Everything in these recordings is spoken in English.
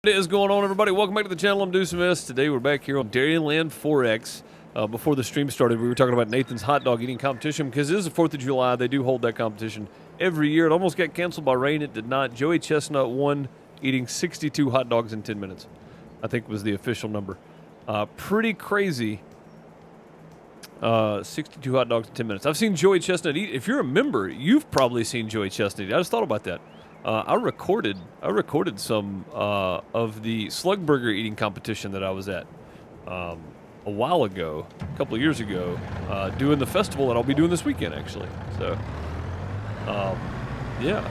What is going on, everybody? Welcome back to the channel. I'm Deuce Miss. Today we're back here on Dairyland 4X. Before the stream started, we were talking about Nathan's hot dog eating competition because it is the 4th of July. They do hold that competition every year. It almost got canceled by rain. It did not. Joey Chestnut won, eating 62 hot dogs in 10 minutes. I think was the official number. Pretty crazy. 62 hot dogs in 10 minutes. I've seen Joey Chestnut eat. If you're a member, you've probably seen Joey Chestnut eat. I just thought about that. I recorded some of the Slug Burger eating competition that I was at a while ago, a couple of years ago, doing the festival that I'll be doing this weekend, actually. So, yeah,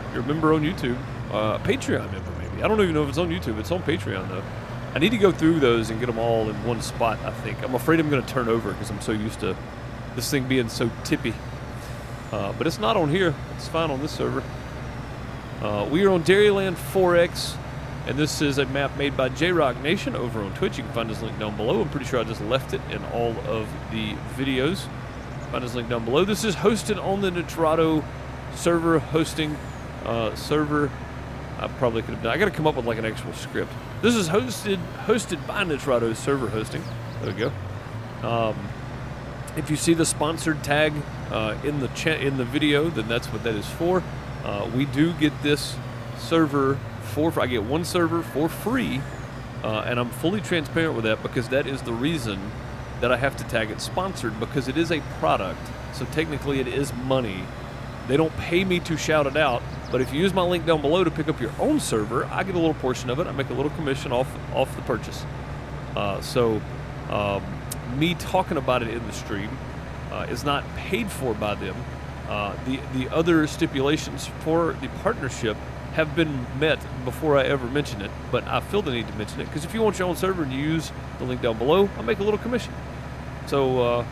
if you're a member on YouTube, Patreon member maybe. I don't even know if it's on YouTube. It's on Patreon, though. I need to go through those and get them all in one spot, I think. I'm afraid I'm going to turn over because I'm so used to this thing being so tippy. But it's not on here. It's fine on this server. We are on Dairyland 4X, and this is a map made by J-Rock Nation over on Twitch. You can find his link down below. I'm pretty sure I just left it in all of the videos. Find his link down below. This is hosted on the Nitrado server hosting server. I probably could have done. I got to come up with like an actual script. This is hosted by Nitrado server hosting. There we go. If you see the sponsored tag in the video, then that's what that is for. We do get this server I get one server for free, and I'm fully transparent with that because that is the reason that I have to tag it sponsored, because it is a product, so technically it is money. They don't pay me to shout it out, but if you use my link down below to pick up your own server, I get a little portion of it. I make a little commission off the purchase. Me talking about it in the stream is not paid for by them. The other stipulations for the partnership have been met before I ever mention it, but I feel the need to mention it because if you want your own server and you use the link down below, I'll make a little commission. So,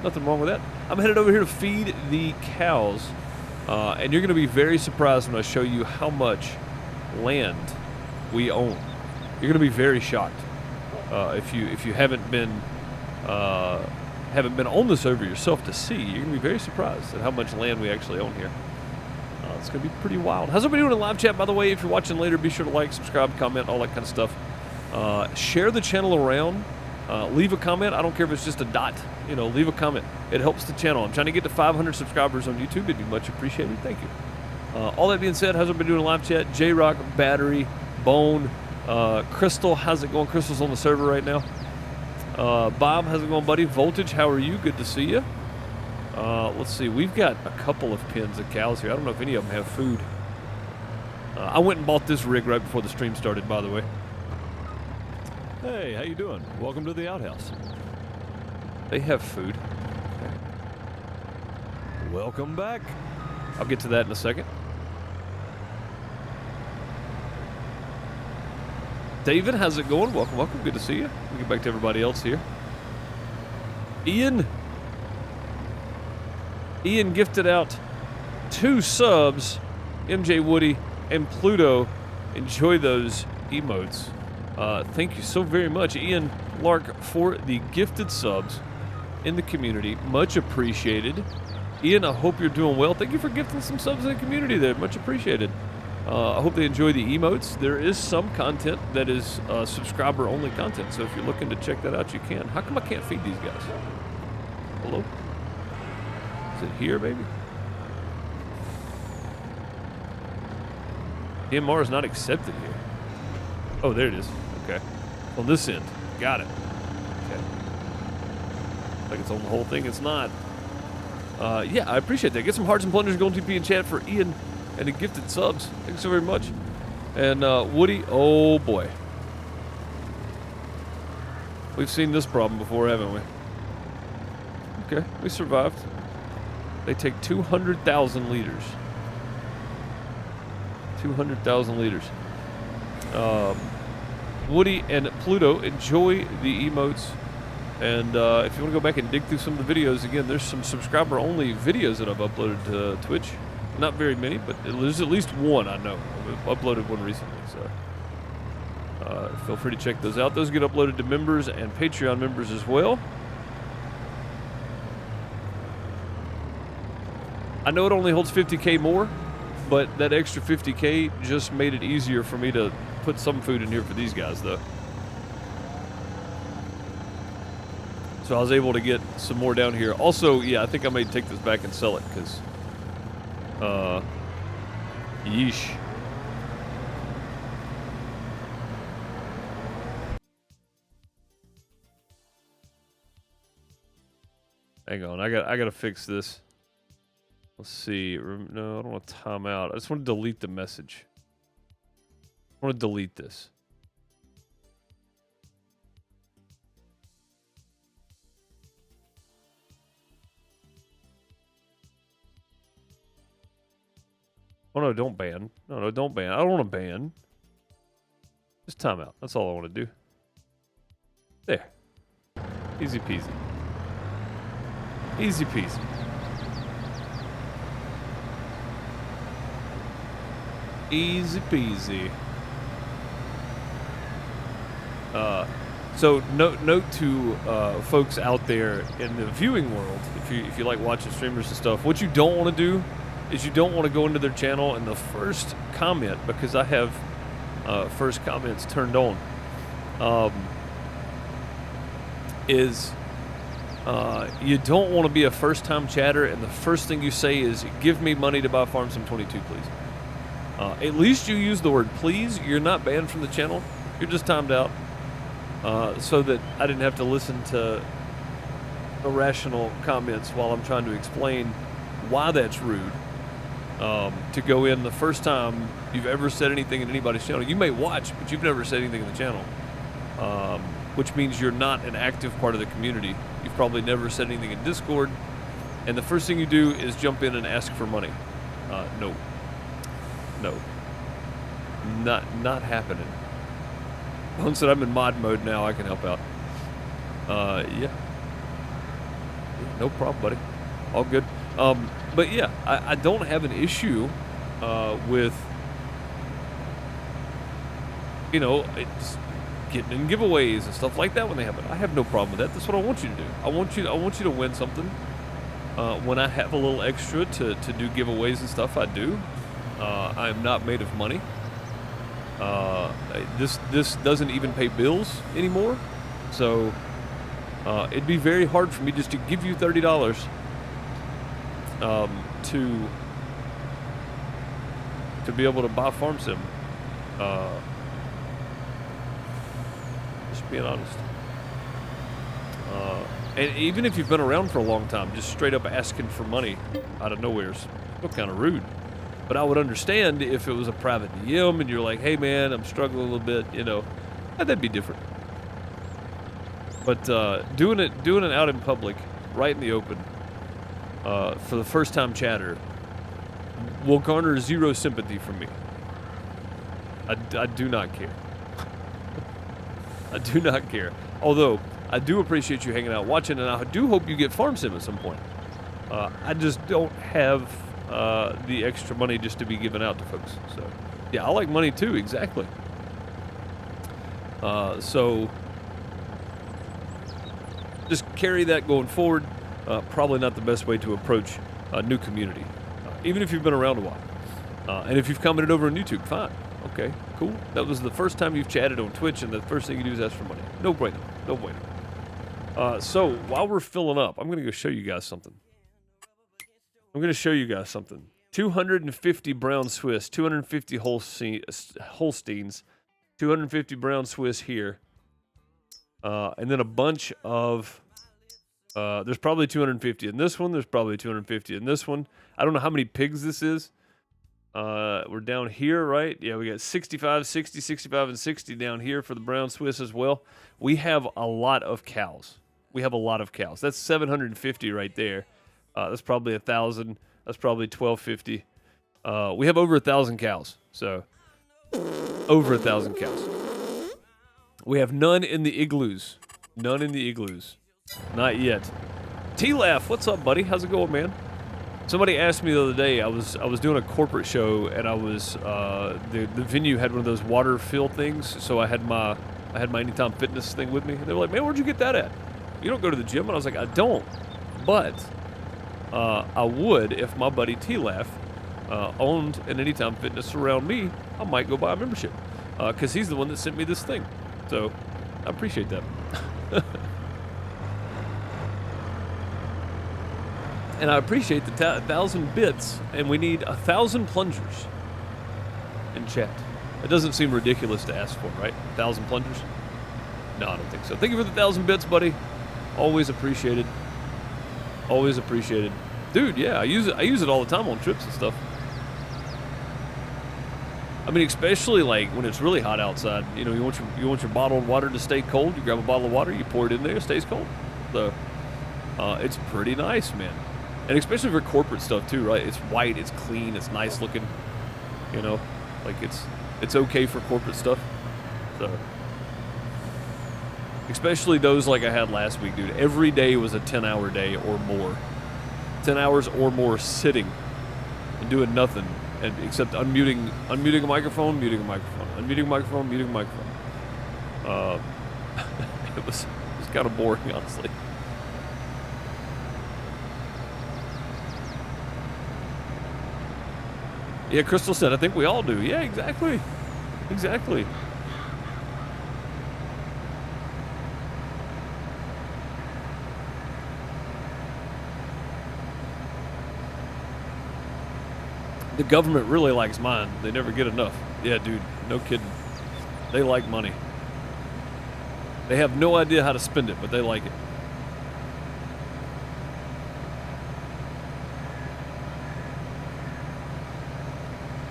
nothing wrong with that. I'm headed over here to feed the cows, and you're going to be very surprised when I show you how much land we own. You're going to be very shocked if you haven't been on the server yourself to see. You're going to be very surprised at how much land we actually own here. It's going to be pretty wild. How's everybody doing in live chat, by the way? If you're watching later, be sure to like, subscribe, comment, all that kind of stuff. Share the channel around. Leave a comment. I don't care if it's just a dot. Leave a comment. It helps the channel. I'm trying to get to 500 subscribers on YouTube. It'd be much appreciated. Thank you. All that being said, how's everybody doing in live chat? J-Rock, Battery, Bone, Crystal. How's it going? Crystal's on the server right now. Bob, how's it going, buddy? Voltage, how are you? Good to see you. Let's see. We've got a couple of pens of cows here. I don't know if any of them have food. I went and bought this rig right before the stream started, by the way. Hey, how you doing? Welcome to the outhouse. They have food. Okay. Welcome back. I'll get to that in a second. David, how's it going? Welcome, welcome. Good to see you. We'll get back to everybody else here. Ian gifted out 2 subs. MJ Woody and Pluto. Enjoy those emotes. Thank you so very much, Ian Lark, for the gifted subs in the community. Much appreciated. Ian, I hope you're doing well. Thank you for gifting some subs in the community there. Much appreciated. I hope they enjoy the emotes. There is some content that is subscriber-only content, so if you're looking to check that out, you can. How come I can't feed these guys? Hello? Is it here, baby? DMR is not accepted here. Oh, there it is. Okay. On this end. Got it. Okay. Like it's on the whole thing. It's not. Yeah, I appreciate that. Get some hearts and plunders, golden TP in chat for Ian and the gifted subs. Thanks so very much. And Woody, oh boy. We've seen this problem before, haven't we? Okay, we survived. They take 200,000 liters. 200,000 liters. Woody and Pluto, enjoy the emotes. And if you want to go back and dig through some of the videos, again, there's some subscriber-only videos that I've uploaded to Twitch. Not very many, but there's at least one I know. I've uploaded one recently, so feel free to check those out. Those get uploaded to members and Patreon members as well. I know it only holds 50K more, but that extra 50K just made it easier for me to put some food in here for these guys, though. So I was able to get some more down here. Also, yeah, I think I may take this back and sell it, because, yeesh. Hang on, I gotta fix this. Let's see. No, I don't want to time out. I just want to delete the message. I want to delete this. Oh no, don't ban. No, don't ban. I don't want to ban. Just time out. That's all I want to do. There. Easy peasy. Easy peasy. Easy peasy. So note to folks out there in the viewing world, if you like watching streamers and stuff, what you don't want to do is you don't want to go into their channel and the first comment, because I have first comments turned on, is you don't want to be a first-time chatter and the first thing you say is, give me money to buy Farm Sim 22, please. At least you use the word please. You're not banned from the channel. You're just timed out. So that I didn't have to listen to irrational comments while I'm trying to explain why that's rude. To go in the first time you've ever said anything in anybody's channel. You may watch, but you've never said anything in the channel. Which means you're not an active part of the community. You've probably never said anything in Discord. And the first thing you do is jump in and ask for money. No. No. Not happening. Once that I'm in mod mode now, I can help out. Yeah. No problem, buddy. All good. But yeah, I don't have an issue with, you know, it's getting in giveaways and stuff like that when they happen. I have no problem with that. That's what I want you to do. I want you to win something. When I have a little extra to do giveaways and stuff, I do. I am not made of money. This doesn't even pay bills anymore, so it'd be very hard for me just to give you $30 to be able to buy Farm Sim. Just being honest. And even if you've been around for a long time, just straight up asking for money out of nowhere is still kind of rude. But I would understand if it was a private DM and you're like, hey man, I'm struggling a little bit, you know, that'd be different. But doing it out in public, right in the open, for the first time chatter, will garner zero sympathy from me. I do not care. I do not care. Although, I do appreciate you hanging out watching, and I do hope you get Farm Sim at some point. I just don't have the extra money just to be given out to folks. So, yeah, I like money too, exactly. So, just carry that going forward. Probably not the best way to approach a new community, even if you've been around a while. And if you've commented over on YouTube, fine. Okay, cool. That was the first time you've chatted on Twitch, and the first thing you do is ask for money. No bueno. No bueno. So, while we're filling up, I'm going to go show you guys something. 250 brown Swiss, 250 Holsteins, 250 brown Swiss here. And then a bunch of... there's probably 250 in this one. There's probably 250 in this one. I don't know how many pigs this is. We're down here, right? Yeah, we got 65, 60, 65, and 60 down here for the brown Swiss as well. We have a lot of cows. That's 750 right there. That's probably 1,000. That's probably 1,250. We have over 1,000 cows. So, over 1,000 cows. We have none in the igloos. None in the igloos. Not yet. T-Laugh, what's up, buddy? How's it going, man? Somebody asked me the other day, I was doing a corporate show, and I was, the venue had one of those water fill things, so I had my Anytime Fitness thing with me. And they were like, man, where'd you get that at? You don't go to the gym? And I was like, I don't. But I would if my buddy T-Laugh owned an Anytime Fitness around me. I might go buy a membership. because he's the one that sent me this thing. So I appreciate that. And I appreciate the 1,000 bits, and we need 1,000 plungers in chat. It doesn't seem ridiculous to ask for, right? 1,000 plungers? No, I don't think so. Thank you for the 1,000 bits, buddy. Always appreciated. Always appreciated. Dude, yeah, I use it all the time on trips and stuff. I mean, especially like when it's really hot outside. You know, you want your bottled water to stay cold. You grab a bottle of water, you pour it in there, it stays cold. So it's pretty nice, man. And especially for corporate stuff too, right? It's white, it's clean, it's nice looking. You know, like it's okay for corporate stuff. So especially those like I had last week, dude. Every day was a 10-hour day or more. 10 hours or more sitting and doing nothing, and except unmuting a microphone, muting a microphone, unmuting a microphone, muting a microphone. It was kind of boring, honestly. Yeah, Crystal said, I think we all do. Yeah, exactly. Exactly. The government really likes mine. They never get enough. Yeah, dude, no kidding. They like money. They have no idea how to spend it, but they like it.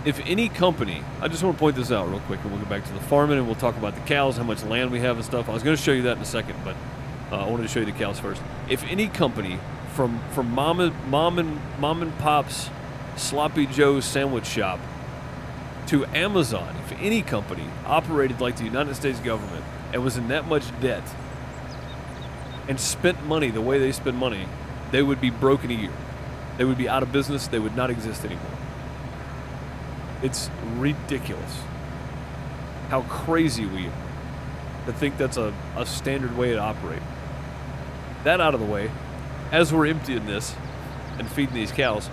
If any company, I just want to point this out real quick, and we'll go back to the farming, and we'll talk about the cows, how much land we have and stuff. I was going to show you that in a second, but I wanted to show you the cows first. If any company, from mom and pop's Sloppy Joe's sandwich shop to Amazon, if any company operated like the United States government and was in that much debt and spent money the way they spend money, they would be broke in a year. They would be out of business. They would not exist anymore. It's ridiculous how crazy we are to think that's a standard way to operate. That out of the way, as we're emptying this and feeding these cows,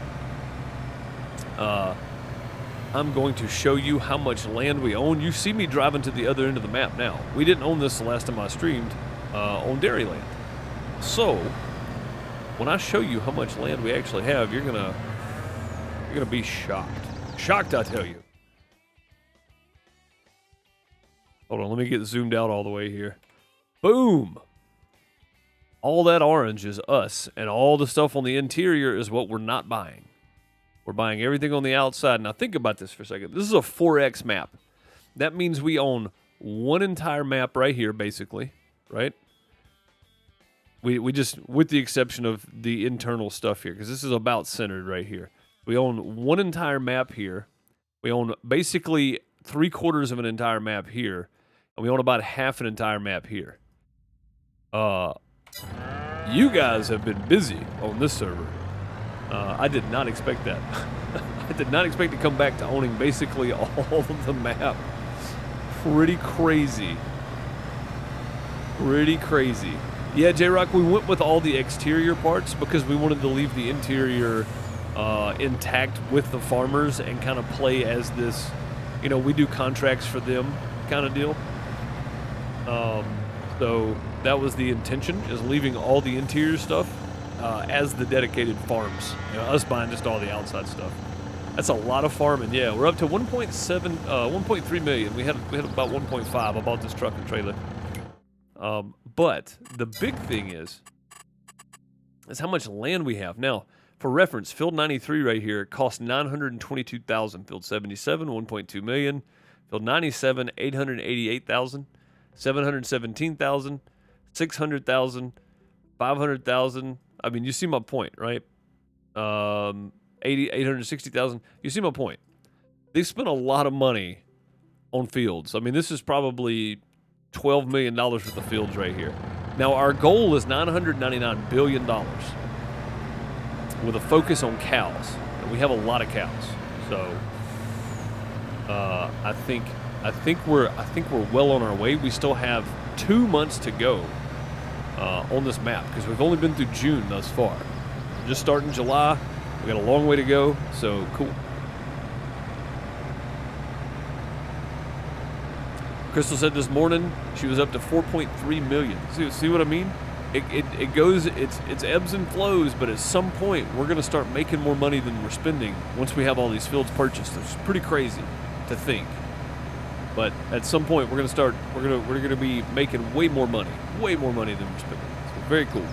I'm going to show you how much land we own. You see me driving to the other end of the map now. We didn't own this the last time I streamed on Dairyland. So when I show you how much land we actually have, you're gonna be shocked. Shocked, I tell you. Hold on, let me get zoomed out all the way here. Boom! All that orange is us, and all the stuff on the interior is what we're not buying. We're buying everything on the outside. Now think about this for a second. This is a 4X map. That means we own one entire map right here, basically, right? We just, with the exception of the internal stuff here, because this is about centered right here. We own one entire map here. We own basically 3/4 of an entire map here. And we own about half an entire map here. You guys have been busy on this server. I did not expect that. I did not expect to come back to owning basically all of the map. Pretty crazy. Pretty crazy. Yeah, J-Rock, we went with all the exterior parts because we wanted to leave the interior intact with the farmers and kind of play as this, you know, we do contracts for them kind of deal. So that was the intention, is leaving all the interior stuff as the dedicated farms. You know, us buying just all the outside stuff. That's a lot of farming. Yeah, we're up to 1.3 million. We had about 1.5. I bought this truck and trailer. But the big thing is how much land we have. Now, for reference, Field 93 right here cost $922,000. Field 77, 1.2 million. Field 97, 888,000. 717,000. 600,000. 500,000. I mean, you see my point, right? 860,000. You see my point. They spent a lot of money on fields. I mean, this is probably $12 million worth of fields right here. Now, our goal is $999 billion with a focus on cows. And we have a lot of cows. So, I think we're well on our way. We still have 2 months to go on this map because we've only been through June thus far. We're just starting July. We got a long way to go. So cool. Crystal said this morning she was up to 4.3 million. See what I mean? It goes, it's ebbs and flows, but at some point we're going to start making more money than we're spending once we have all these fields purchased. It's pretty crazy to think, but at some point we're going to be making way more money than we're spending. So very cool.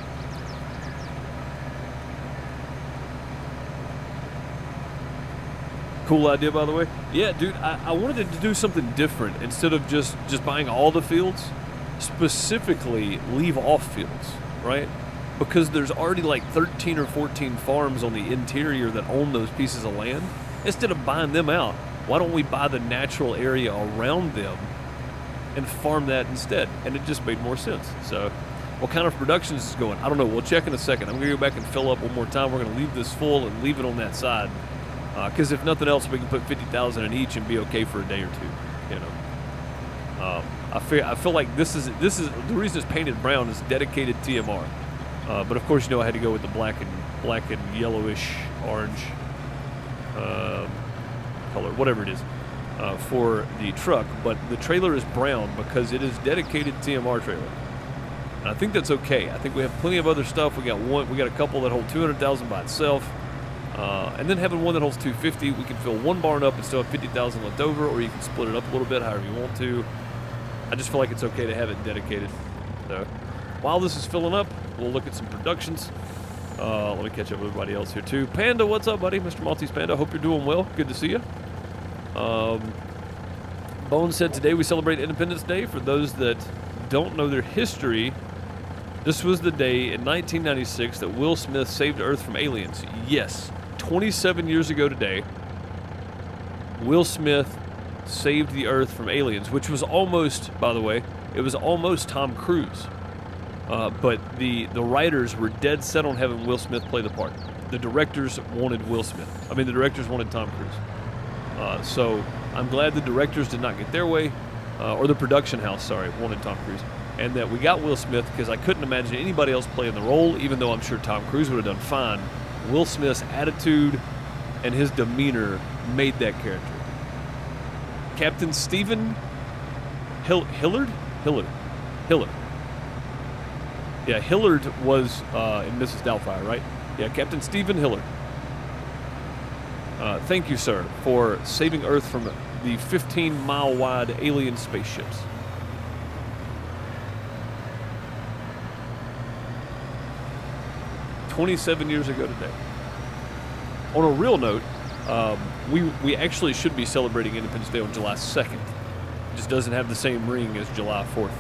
Cool idea, by the way. Yeah, dude, I wanted to do something different instead of just buying all the fields. Specifically leave off fields, right? Because there's already like 13 or 14 farms on the interior that own those pieces of land. Instead of buying them out, why don't we buy the natural area around them and farm that instead? And it just made more sense. So what kind of production is going? I don't know. We'll check in a second. I'm going to go back and fill up one more time. We're going to leave this full and leave it on that side. Because if nothing else, we can put 50,000 in each and be okay for a day or two, you know. I feel like this is the reason it's painted brown is dedicated TMR, but of course, you know, I had to go with the black and yellowish orange color, whatever it is, for the truck. But the trailer is brown because it is dedicated TMR trailer, and I think that's okay. I think we have plenty of other stuff. We got a couple that hold 200,000 by itself. And then having one that holds 250, we can fill one barn up and still have 50,000 left over, or you can split it up a little bit, however you want to. I just feel like it's okay to have it dedicated. So while this is filling up, we'll look at some productions. Let me catch up with everybody else here too. Panda, what's up, buddy? Mr. Maltese Panda, hope you're doing well. Good to see you. Bones said today we celebrate Independence Day. For those that don't know their history, this was the day in 1996 that Will Smith saved Earth from aliens. Yes, 27 years ago today, Will Smith saved the Earth from aliens, which was almost, by the way, it was almost Tom Cruise. But the writers were dead set on having Will Smith play the part. The directors wanted Will Smith. I mean, the directors wanted Tom Cruise. So I'm glad the directors did not get their way, or the production house, sorry, wanted Tom Cruise. And that we got Will Smith because I couldn't imagine anybody else playing the role, even though I'm sure Tom Cruise would have done fine. Will Smith's attitude and his demeanor made that character. Captain Stephen Hillard? Yeah, Hillard was in Mrs. Doubtfire, right? Yeah, Captain Stephen Hillard. Thank you, sir, for saving Earth from the 15-mile wide alien spaceships. "27 years ago today." On a real note, we actually should be celebrating Independence Day on July 2nd. It just doesn't have the same ring as July 4th.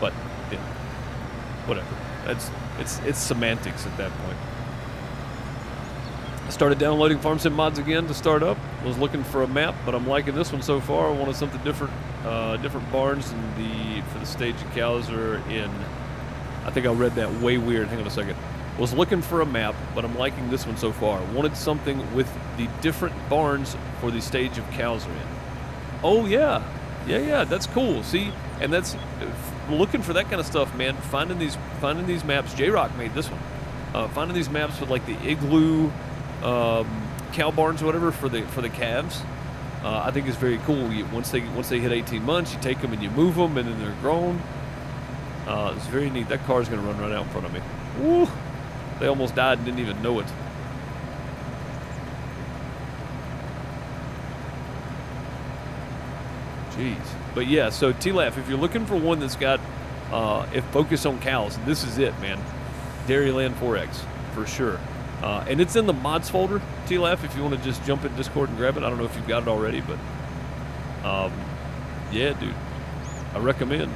But, yeah, whatever. It's semantics at that point. I started downloading FarmSim mods again to start up. I was looking for a map, but I'm liking this one so far. I wanted something different. Different barns for the stage of cows are in. I think I read that way weird. Hang on a second. Was looking for a map, but I'm liking this one so far. Wanted something with the different barns for the stage of cows are in. Oh yeah, yeah, that's cool. See, and that's looking for that kind of stuff, man. Finding these maps. J-Rock made this one. Finding these maps with like the igloo cow barns or whatever for the calves. I think is very cool. Once they hit 18 months, you take them and you move them, and then they're grown. It's very neat. That car's going to run right out in front of me. Woo! They almost died and didn't even know it. Jeez. But yeah, so T-Laf, if you're looking for one that's got focus on cows, this is it, man. Dairyland 4X, for sure. And it's in the mods folder, T-Laf, if you want to just jump in Discord and grab it. I don't know if you've got it already, but yeah, dude. I recommend.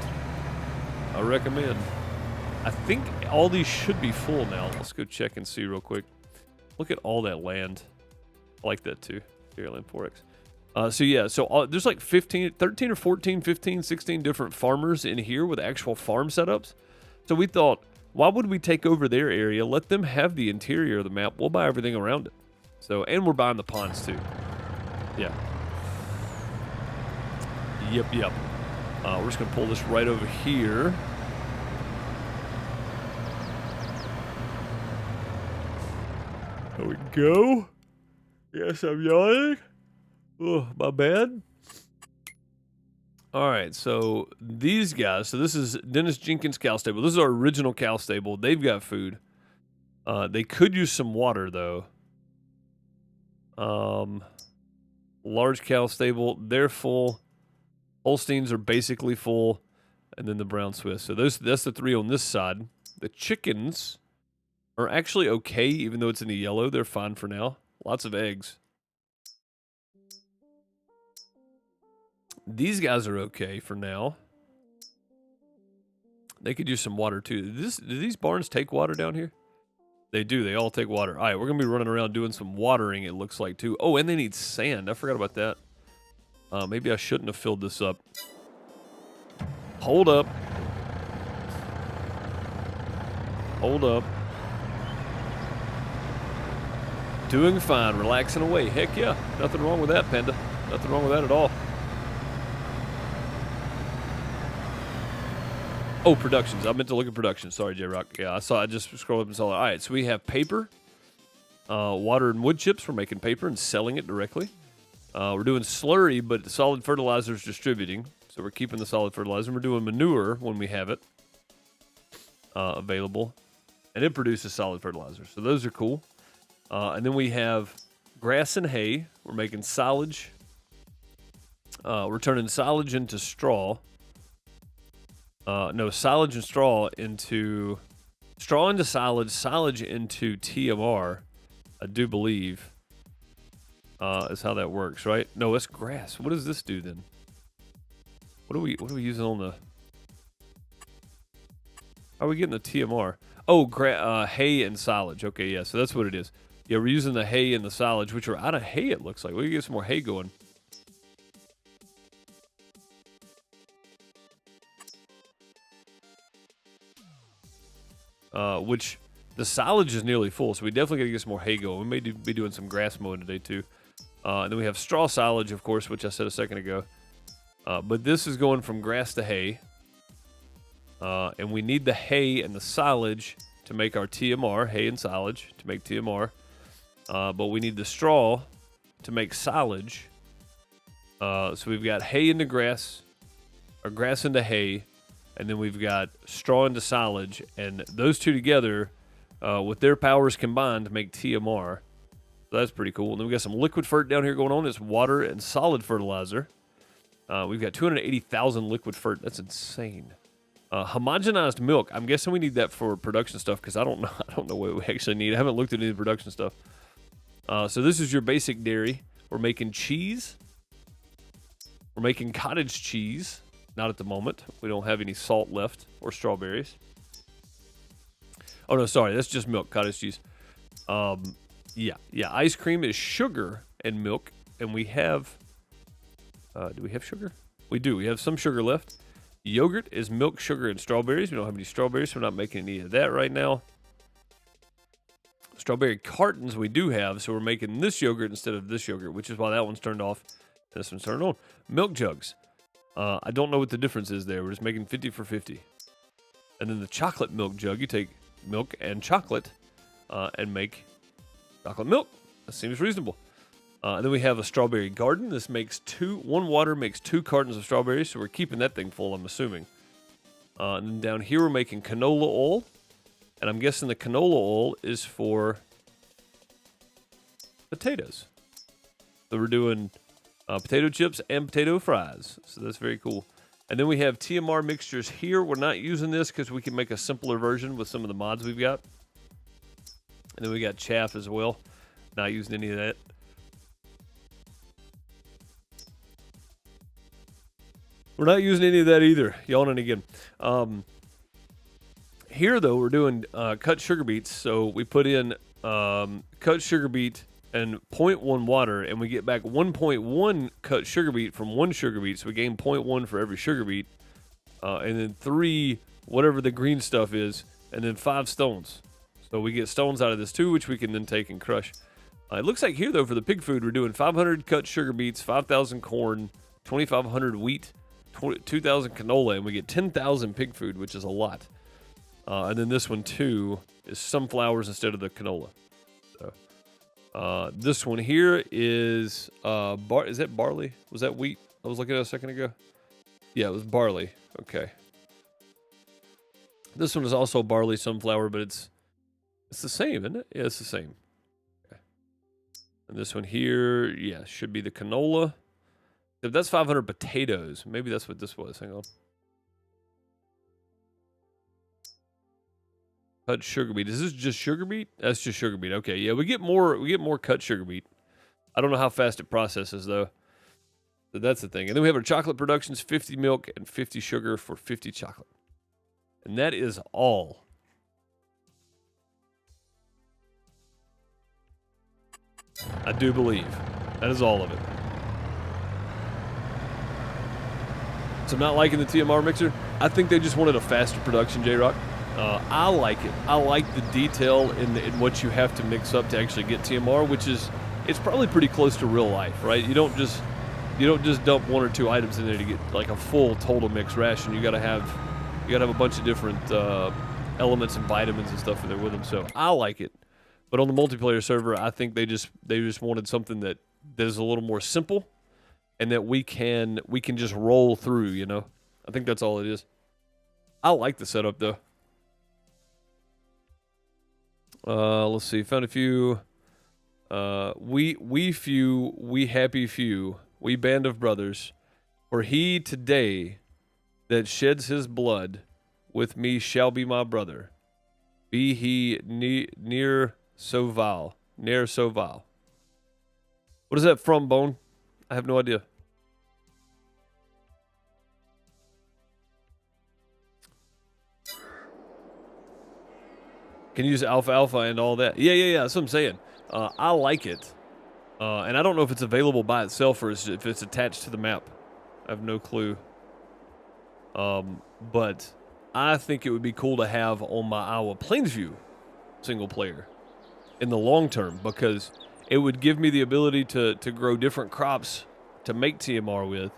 I think all these should be full now. Let's go check and see real quick. Look at all that land. I like that too. Dairyland 4X. So yeah, there's like 13 or 14, 15, 16 different farmers in here with actual farm setups. So we thought, why would we take over their area? Let them have the interior of the map. We'll buy everything around it. So, and we're buying the ponds too. Yeah. Yep. We're just going to pull this right over here. There we go. Yes, I'm yawning. Oh, my bad. All right, so these guys. So this is Dennis Jenkins Cow Stable. This is our original cow stable. They've got food. They could use some water though. Large cow stable. They're full. Holsteins are basically full, and then the brown Swiss. So that's the three on this side. The chickens are actually okay, even though it's in the yellow. They're fine for now. Lots of eggs. These guys are okay for now. They could use some water too. Do these barns take water down here? They do. They all take water. All right, we're going to be running around doing some watering, it looks like, too. Oh, and they need sand. I forgot about that. Maybe I shouldn't have filled this up. Hold up. Hold up. Doing fine. Relaxing away. Heck yeah. Nothing wrong with that, Panda. Nothing wrong with that at all. Oh, productions. I meant to look at productions. Sorry, J-Rock. Yeah, I just scrolled up and saw it. All right, so we have paper, water and wood chips. We're making paper and selling it directly. We're doing slurry, but solid fertilizer is distributing. So we're keeping the solid fertilizer. We're doing manure when we have it available. And it produces solid fertilizer. So those are cool. And then we have grass and hay. We're making silage. We're turning silage into straw. No, silage and straw into silage into TMR. I do believe is how that works, right? No, it's grass. What does this do then? What are we using on the? How are we getting the TMR? Oh, hay and silage. Okay, yeah, so that's what it is. Yeah, we're using the hay and the silage, which are out of hay. It looks like we can get some more hay going. Which the silage is nearly full, so we definitely got to get some more hay going. We may be doing some grass mowing today too. And then we have straw silage, of course, which I said a second ago. But this is going from grass to hay. And we need the hay and the silage to make our TMR, hay and silage to make TMR. But we need the straw to make silage. So we've got hay into grass, or grass into hay, and then we've got straw into silage, and those two together, with their powers combined, to make TMR. So that's pretty cool. And then we got some liquid fert down here going on. It's water and solid fertilizer. We've got 280,000 liquid fert. That's insane. Homogenized milk. I'm guessing we need that for production stuff because I don't know what we actually need. I haven't looked at any of the production stuff. So this is your basic dairy. We're making cheese. We're making cottage cheese. Not at the moment. We don't have any salt left or strawberries. Oh no, sorry. That's just milk, cottage cheese. Yeah. Ice cream is sugar and milk, and we have. Do we have sugar? We do. We have some sugar left. Yogurt is milk, sugar, and strawberries. We don't have any strawberries, so we're not making any of that right now. Strawberry cartons we do have, so we're making this yogurt instead of this yogurt, which is why that one's turned off. This one's turned on. Milk jugs. I don't know what the difference is there. We're just making 50 for 50. And then the chocolate milk jug, you take milk and chocolate and make chocolate milk. That seems reasonable. And then we have a strawberry garden. This makes one water makes 2 cartons of strawberries, so we're keeping that thing full, I'm assuming. And then down here we're making canola oil. And I'm guessing the canola oil is for potatoes. So we're doing potato chips and potato fries. So that's very cool. And then we have TMR mixtures here. We're not using this because we can make a simpler version with some of the mods we've got. And then we got chaff as well. Not using any of that. We're not using any of that either. Yawning again. Here, though, we're doing cut sugar beets. So we put in cut sugar beet and 0.1 water, and we get back 1.1 cut sugar beet from 1 sugar beet. So we gain 0.1 for every sugar beet. And then 3, whatever the green stuff is, and then 5 stones. So we get stones out of this too, which we can then take and crush. It looks like here, though, for the pig food, we're doing 500 cut sugar beets, 5,000 corn, 2,500 wheat, 2,000 canola, and we get 10,000 pig food, which is a lot. And then this one, too, is sunflowers instead of the canola. So, this one here is, is that barley? Was that wheat I was looking at a second ago? Yeah, it was barley. Okay. This one is also barley sunflower, but it's the same, isn't it? Yeah, it's the same. Okay. And this one here, yeah, should be the canola. If that's 500 potatoes, maybe that's what this was. Hang on. Cut sugar beet. Is this just sugar beet? That's just sugar beet. Okay, yeah, we get more cut sugar beet. I don't know how fast it processes though. So that's the thing. And then we have our chocolate productions, 50 milk and 50 sugar for 50 chocolate. And that is all. I do believe. That is all of it. So I'm not liking the TMR mixer. I think they just wanted a faster production, J-Rock. I like it. I like the detail in what you have to mix up to actually get TMR, which is, it's probably pretty close to real life, right? You don't just dump one or two items in there to get like a full total mix ration. You gotta have a bunch of different elements and vitamins and stuff in there with them. So I like it. But on the multiplayer server, I think they just wanted something that is a little more simple, and that we can just roll through. You know, I think that's all it is. I like the setup though. Let's see. Found a few. We few, we happy few, we band of brothers. For he today that sheds his blood with me shall be my brother. Be he near so vile. What is that from, Bone? I have no idea. Can use alpha and all that. Yeah. That's what I'm saying. I like it. And I don't know if it's available by itself or if it's attached to the map. I have no clue. But I think it would be cool to have on my Iowa Plainsview single player in the long term, because it would give me the ability to grow different crops to make TMR with.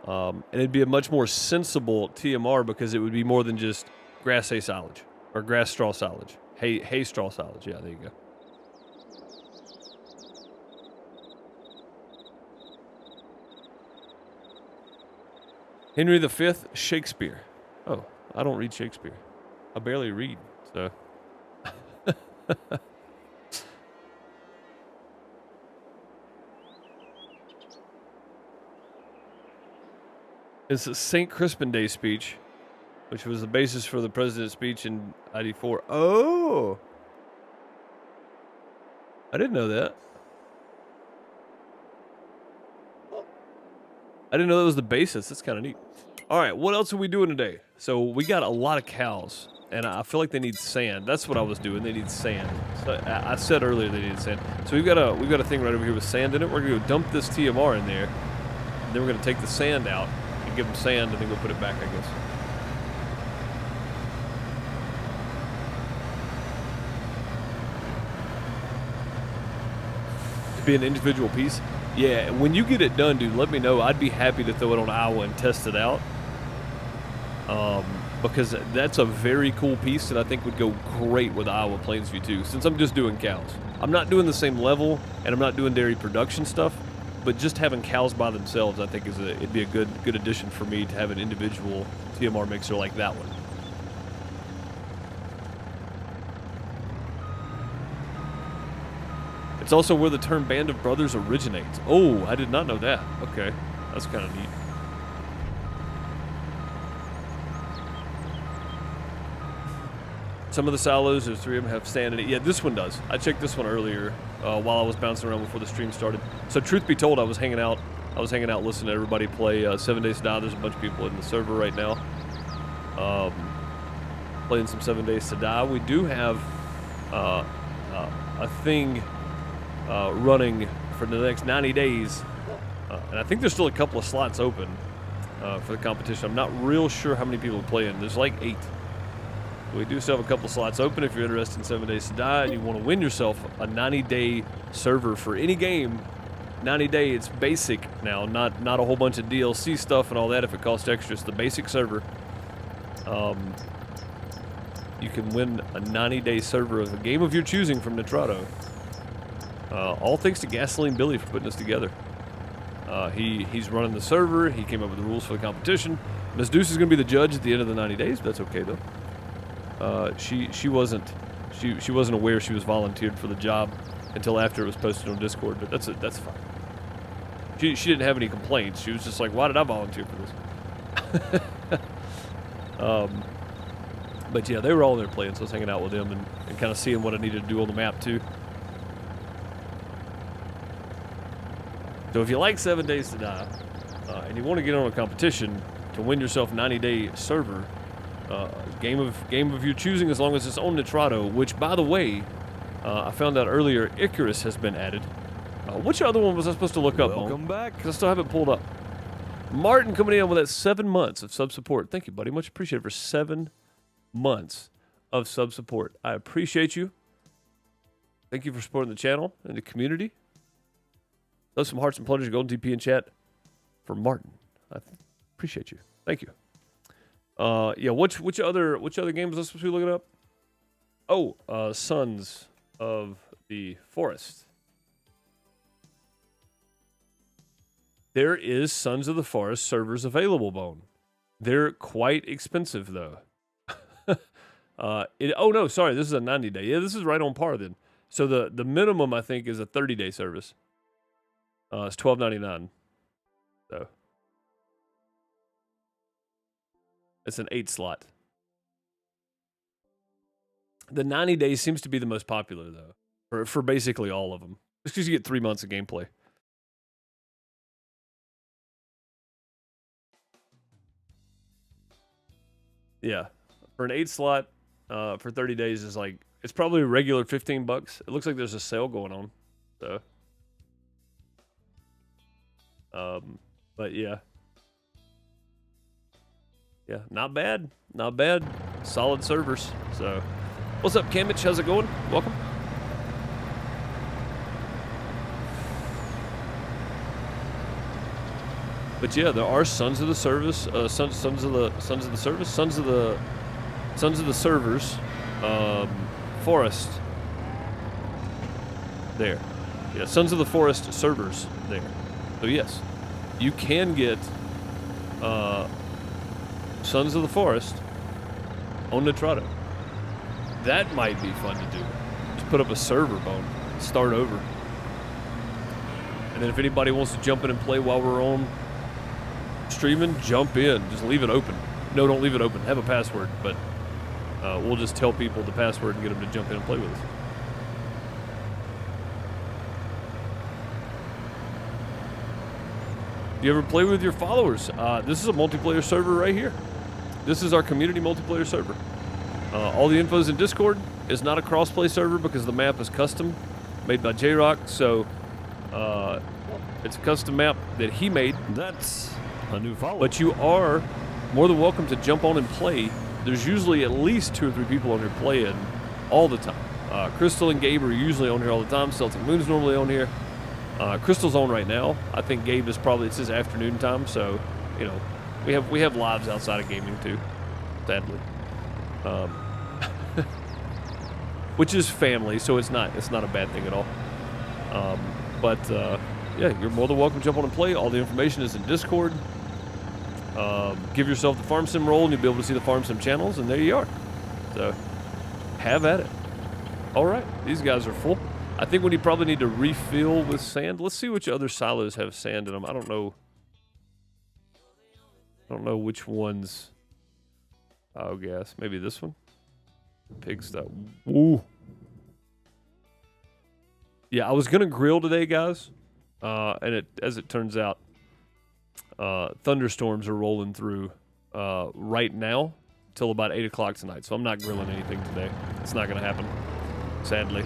And it'd be a much more sensible TMR, because it would be more than just grass hay silage or grass straw silage. Hay straw silage. Yeah, there you go. Henry V, Shakespeare. Oh, I don't read Shakespeare. I barely read, so. It's a St. Crispin Day speech, which was the basis for the president's speech in '94. Oh! I didn't know that. I didn't know that was the basis. That's kind of neat. All right, what else are we doing today? So we got a lot of cows, and I feel like they need sand. That's what I was doing. They need sand. So I said earlier they needed sand. So we've got a thing right over here with sand in it. We're gonna go dump this TMR in there, and then we're gonna take the sand out and give them sand, and then go put it back, I guess. To be an individual piece. Yeah, when you get it done, dude, let me know. I'd be happy to throw it on Iowa and test it out. Because that's a very cool piece that I think would go great with Iowa Plainsview too, since I'm just doing cows. I'm not doing the same level, and I'm not doing dairy production stuff, but just having cows by themselves, I think it'd be a good addition for me to have an individual TMR mixer like that one. It's also where the term Band of Brothers originates. Oh, I did not know that. Okay, that's kind of neat. Some of the silos, there's 3 of them, have sand in it. Yeah, this one does. I checked this one earlier while I was bouncing around before the stream started. So truth be told, I was hanging out listening to everybody play 7 Days to Die. There's a bunch of people in the server right now playing some 7 Days to Die. We do have a thing running for the next 90 days. And I think there's still a couple of slots open for the competition. I'm not real sure how many people are playing. There's like 8. We do still have a couple of slots open if you're interested in 7 Days to Die and you want to win yourself a 90-day server for any game. 90-day, it's basic now, not a whole bunch of DLC stuff and all that if it costs extra. It's the basic server. You can win a 90-day server of a game of your choosing from Nitrado. All thanks to Gasoline Billy for putting this together. He's running the server. He came up with the rules for the competition. Ms. Deuce is going to be the judge at the end of the 90 days. But that's okay though. She wasn't aware she was volunteered for the job until after it was posted on Discord. But that's fine. She didn't have any complaints. She was just like, why did I volunteer for this? But yeah, they were all there playing, so I was hanging out with them and kind of seeing what I needed to do on the map too. So if you like 7 Days to Die, and you want to get on a competition to win yourself 90-day server, game of your choosing, as long as it's on Nitrado, which, by the way, I found out earlier, Icarus has been added. Which other one was I supposed to look up on? Welcome back. Because I still haven't pulled up. Martin coming in with that 7 months of sub support. Thank you, buddy. Much appreciated for 7 months of sub support. I appreciate you. Thank you for supporting the channel and the community. Those some hearts and plungers, golden TP in chat for Martin. I appreciate you. Thank you. Yeah, which other game was I supposed to be looking up? Oh, Sons of the Forest. There is Sons of the Forest servers available, Bone. They're quite expensive, though. Oh, no, sorry. This is a 90-day. Yeah, this is right on par, then. So the minimum, I think, is a 30-day service. It's $12.99. So. It's an 8-slot. The 90 days seems to be the most popular, though. For basically all of them. Just because you get 3 months of gameplay. Yeah, for an 8-slot, for 30 days is like, it's probably a regular $15. It looks like there's a sale going on, so. But yeah. Yeah, not bad, not bad. Solid servers, so. What's up, Kamich? How's it going? Welcome. But yeah, there are Sons of the Service, Sons of the Servers, Forest. There, yeah, Sons of the Forest servers there. So yes, you can get Sons of the Forest on Nitrado. That might be fun to do. Just put up a server, Bone, start over, and then if anybody wants to jump in and play while we're on streaming, jump in. Just leave it open. No, don't leave it open. Have a password, but we'll just tell people the password and get them to jump in and play with us. Do you ever play with your followers? This is a multiplayer server right here. This is our community multiplayer server. All the info's in Discord. It's not a crossplay server because the map is custom, made by J-Rock, so it's a custom map that he made. That's a new follow. But you are more than welcome to jump on and play. There's usually at least 2 or 3 people on here playing all the time. Crystal and Gabe are usually on here all the time. Celtic Moon's normally on here. Crystal's on right now. I think Gabe is probably, it's his afternoon time, so, you know, we have lives outside of gaming too, sadly. Which is family, so it's not a bad thing at all. Yeah, you're more than welcome to jump on and play. All the information is in Discord. Give yourself the Farm Sim role and you'll be able to see the Farm Sim channels, and there you are. So, have at it. All right, these guys are full. I think we probably need to refill with sand. Let's see which other silos have sand in them. I don't know which ones. Oh, gas. Maybe this one. Pig stuff. Ooh. Yeah, I was gonna grill today, guys. And as it turns out, thunderstorms are rolling through right now till about 8 o'clock tonight. So I'm not grilling anything today. It's not gonna happen, sadly.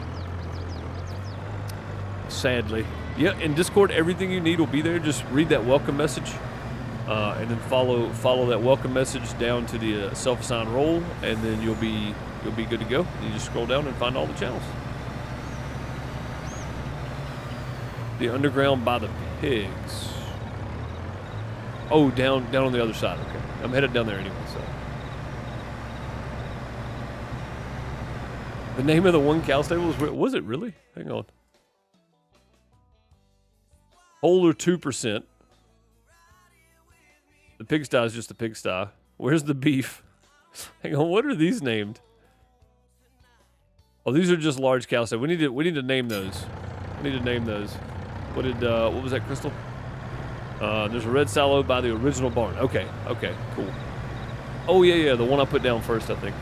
Sadly. Yeah, in Discord, everything you need will be there. Just read that welcome message, and then follow that welcome message down to the self-assigned role, and then you'll be good to go. You just scroll down and find all the channels. The underground by the pigs. Oh, down on the other side. Okay, I'm headed down there anyway. So, the name of the one cow stable was it really? Hang on. Whole or 2%. The pigsty is just a pigsty. Where's the beef? Hang on, what are these named? Oh, these are just large cows. So we need to name those. We need to name those. What was that, Crystal? There's a red sallow by the original barn. Okay, cool. Oh yeah, the one I put down first, I think.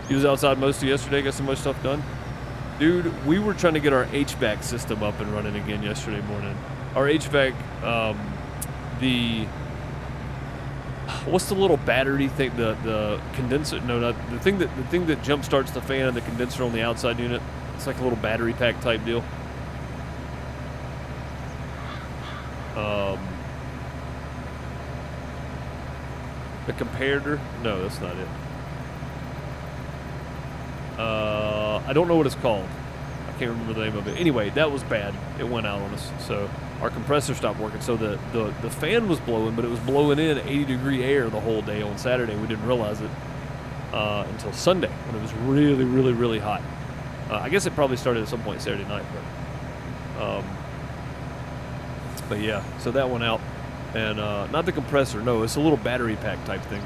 He was outside most of yesterday, got so much stuff done. Dude, we were trying to get our HVAC system up and running again yesterday morning. Our HVAC, what's the little battery thing? The condenser? No, not the thing that jump starts the fan and the condenser on the outside unit. It's like a little battery pack type deal. The comparator? No, that's not it. I don't know what it's called. I can't remember the name of it. Anyway, that was bad. It went out on us. So our compressor stopped working. So the fan was blowing, but it was blowing in 80-degree air the whole day on Saturday. We didn't realize it until Sunday when it was really, really, really hot. I guess it probably started at some point Saturday night. But yeah, so that went out. And not the compressor. No, it's a little battery pack type thing.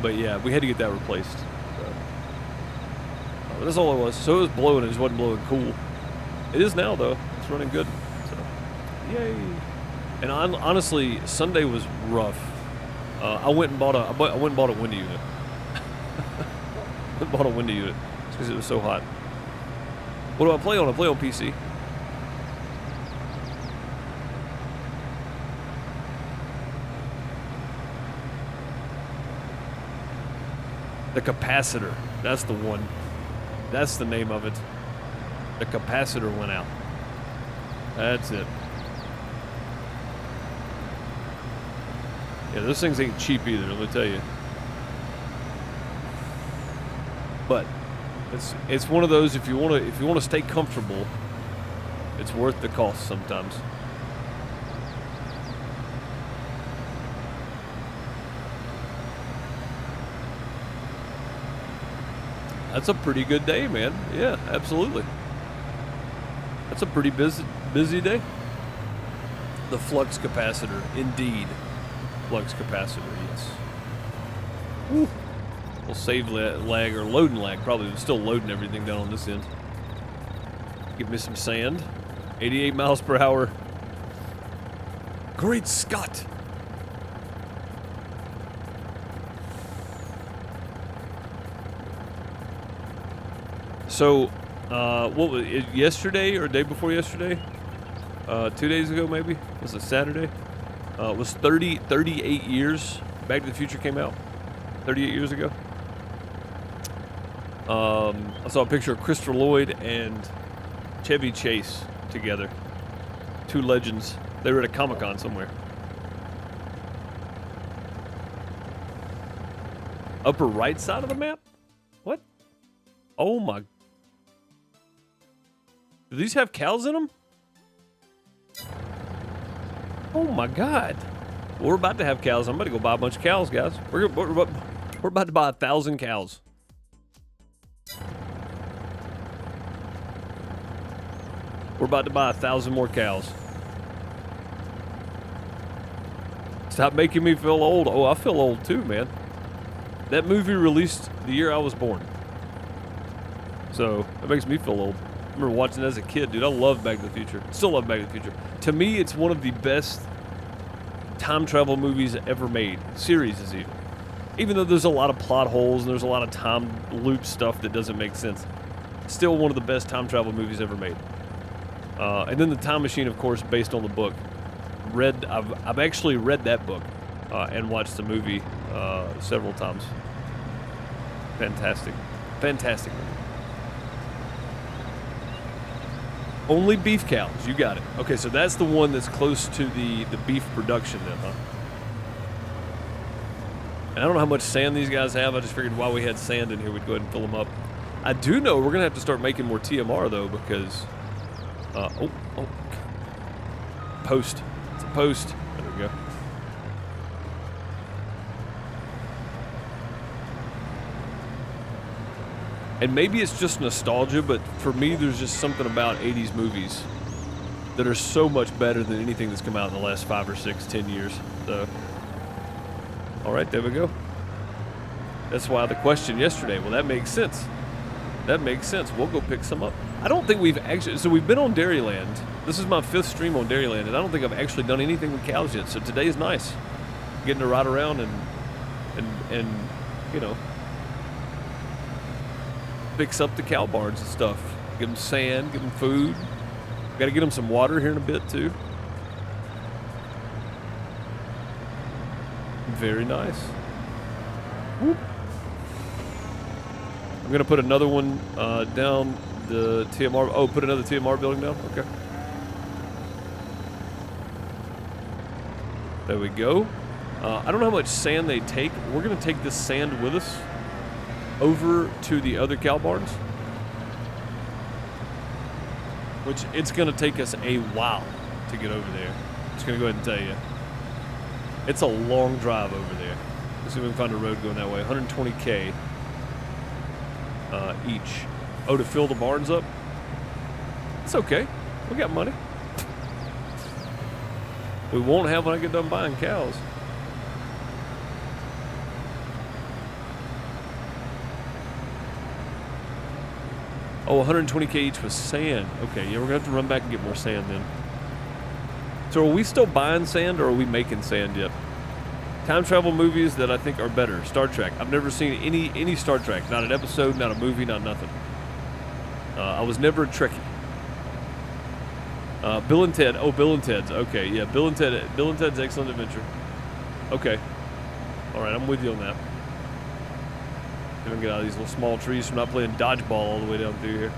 But yeah, we had to get that replaced. So. That's all it was. So it was blowing, it just wasn't blowing cool. It is now though. It's running good. So, yay! And honestly, Sunday was rough. I went and bought a window unit. Bought a window unit because it was so hot. What do I play on? I play on PC. The capacitor. That's the one. That's the name of it. The capacitor went out. That's it. Yeah, those things ain't cheap either, let me tell you. But it's one of those, if you want to stay comfortable, it's worth the cost sometimes. That's a pretty good day, man. Yeah, absolutely. That's a pretty busy day. The flux capacitor, indeed. Flux capacitor, yes. Woo. We'll save lag or loading lag. Probably still loading everything down on this end. Give me some sand. 88 miles per hour. Great Scott. So, what was it, yesterday or day before yesterday? 2 days ago, maybe? Was it Saturday? It was 38 years. Back to the Future came out 38 years ago. I saw a picture of Christopher Lloyd and Chevy Chase together. Two legends. They were at a Comic-Con somewhere. Upper right side of the map? What? Oh my. Do these have cows in them? Oh my God. Well, we're about to have cows. I'm about to go buy a bunch of cows, guys. We're about to buy 1,000 cows. We're about to buy 1,000 more cows. Stop making me feel old. Oh, I feel old too, man. That movie released the year I was born. So, that makes me feel old. I remember watching it as a kid, dude. I love Back to the Future. Still love Back to the Future. To me, it's one of the best time travel movies ever made. Series is even. Even though there's a lot of plot holes and there's a lot of time loop stuff that doesn't make sense. Still one of the best time travel movies ever made. And then The Time Machine, of course, based on the book. I've actually read that book and watched the movie several times. Fantastic. Fantastic movie. Only beef cows. You got it. Okay, so that's the one that's close to the beef production then, huh? And I don't know how much sand these guys have. I just figured while we had sand in here, we'd go ahead and fill them up. I do know we're going to have to start making more TMR, though, because... Post. It's a post. There we go. And maybe it's just nostalgia, but for me, there's just something about 80s movies that are so much better than anything that's come out in the last 5 or 6, 10 years. So, all right, there we go. That's why the question yesterday, well, that makes sense. That makes sense. We'll go pick some up. I don't think we've actually, so we've been on Dairyland. This is my 5th stream on Dairyland, and I don't think I've actually done anything with cows yet. So today is nice. Getting to ride around and you know, fix up the cow barns and stuff. Give them sand, give them food. Got to get them some water here in a bit too. Very nice. Whoop. I'm gonna put another one down the TMR. Oh, put another TMR building down. Okay. There we go. I don't know how much sand they take. We're gonna take this sand with us over to the other cow barns, which it's gonna take us a while to get over there. Just gonna go ahead and tell you, it's a long drive over there. Let's see if we can find a road going that way. 120K each. Oh, to fill the barns up? It's okay. We got money. We won't have when I get done buying cows. Oh, 120K each with sand. Okay, yeah, we're going to have to run back and get more sand then. So are we still buying sand or are we making sand yet? Time travel movies that I think are better. Star Trek. I've never seen any Star Trek. Not an episode, not a movie, not nothing. I was never a Trekkie. Bill and Ted. Oh, Bill and Ted's. Okay, yeah, Bill and Ted's Excellent Adventure. Okay. All right, I'm with you on that. Gonna get out of these little small trees from not playing dodgeball all the way down through here.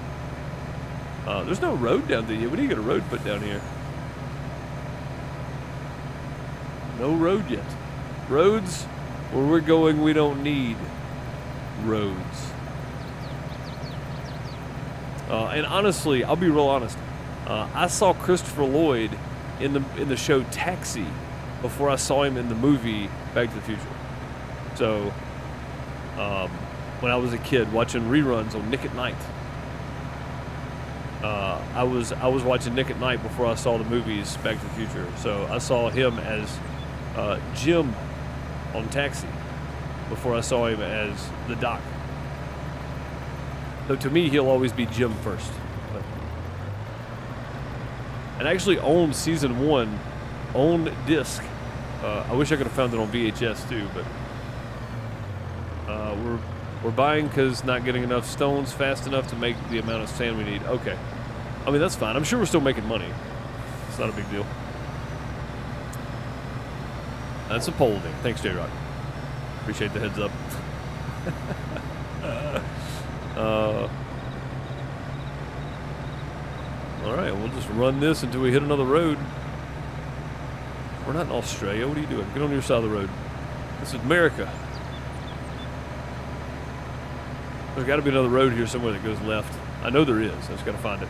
There's no road down through here. We need to get a road put down here. No road yet. Roads, where we're going, we don't need roads. And honestly, I'll be real honest. I saw Christopher Lloyd in the show Taxi before I saw him in the movie Back to the Future. So, when I was a kid watching reruns on Nick at Night, I was watching Nick at Night before I saw the movies Back to the Future. So I saw him as Jim on Taxi before I saw him as the Doc. So to me, he'll always be Jim first. And I actually owned season 1 on disc. I wish I could have found it on VHS too, but we're buying because not getting enough stones fast enough to make the amount of sand we need. Okay. I mean, that's fine. I'm sure we're still making money. It's not a big deal. That's a pole thing. Thanks, J-Rock. Appreciate the heads up. All right, we'll just run this until we hit another road. We're not in Australia. What are you doing? Get on your side of the road. This is America. There's got to be another road here somewhere that goes left. I know there is. I just got to find it.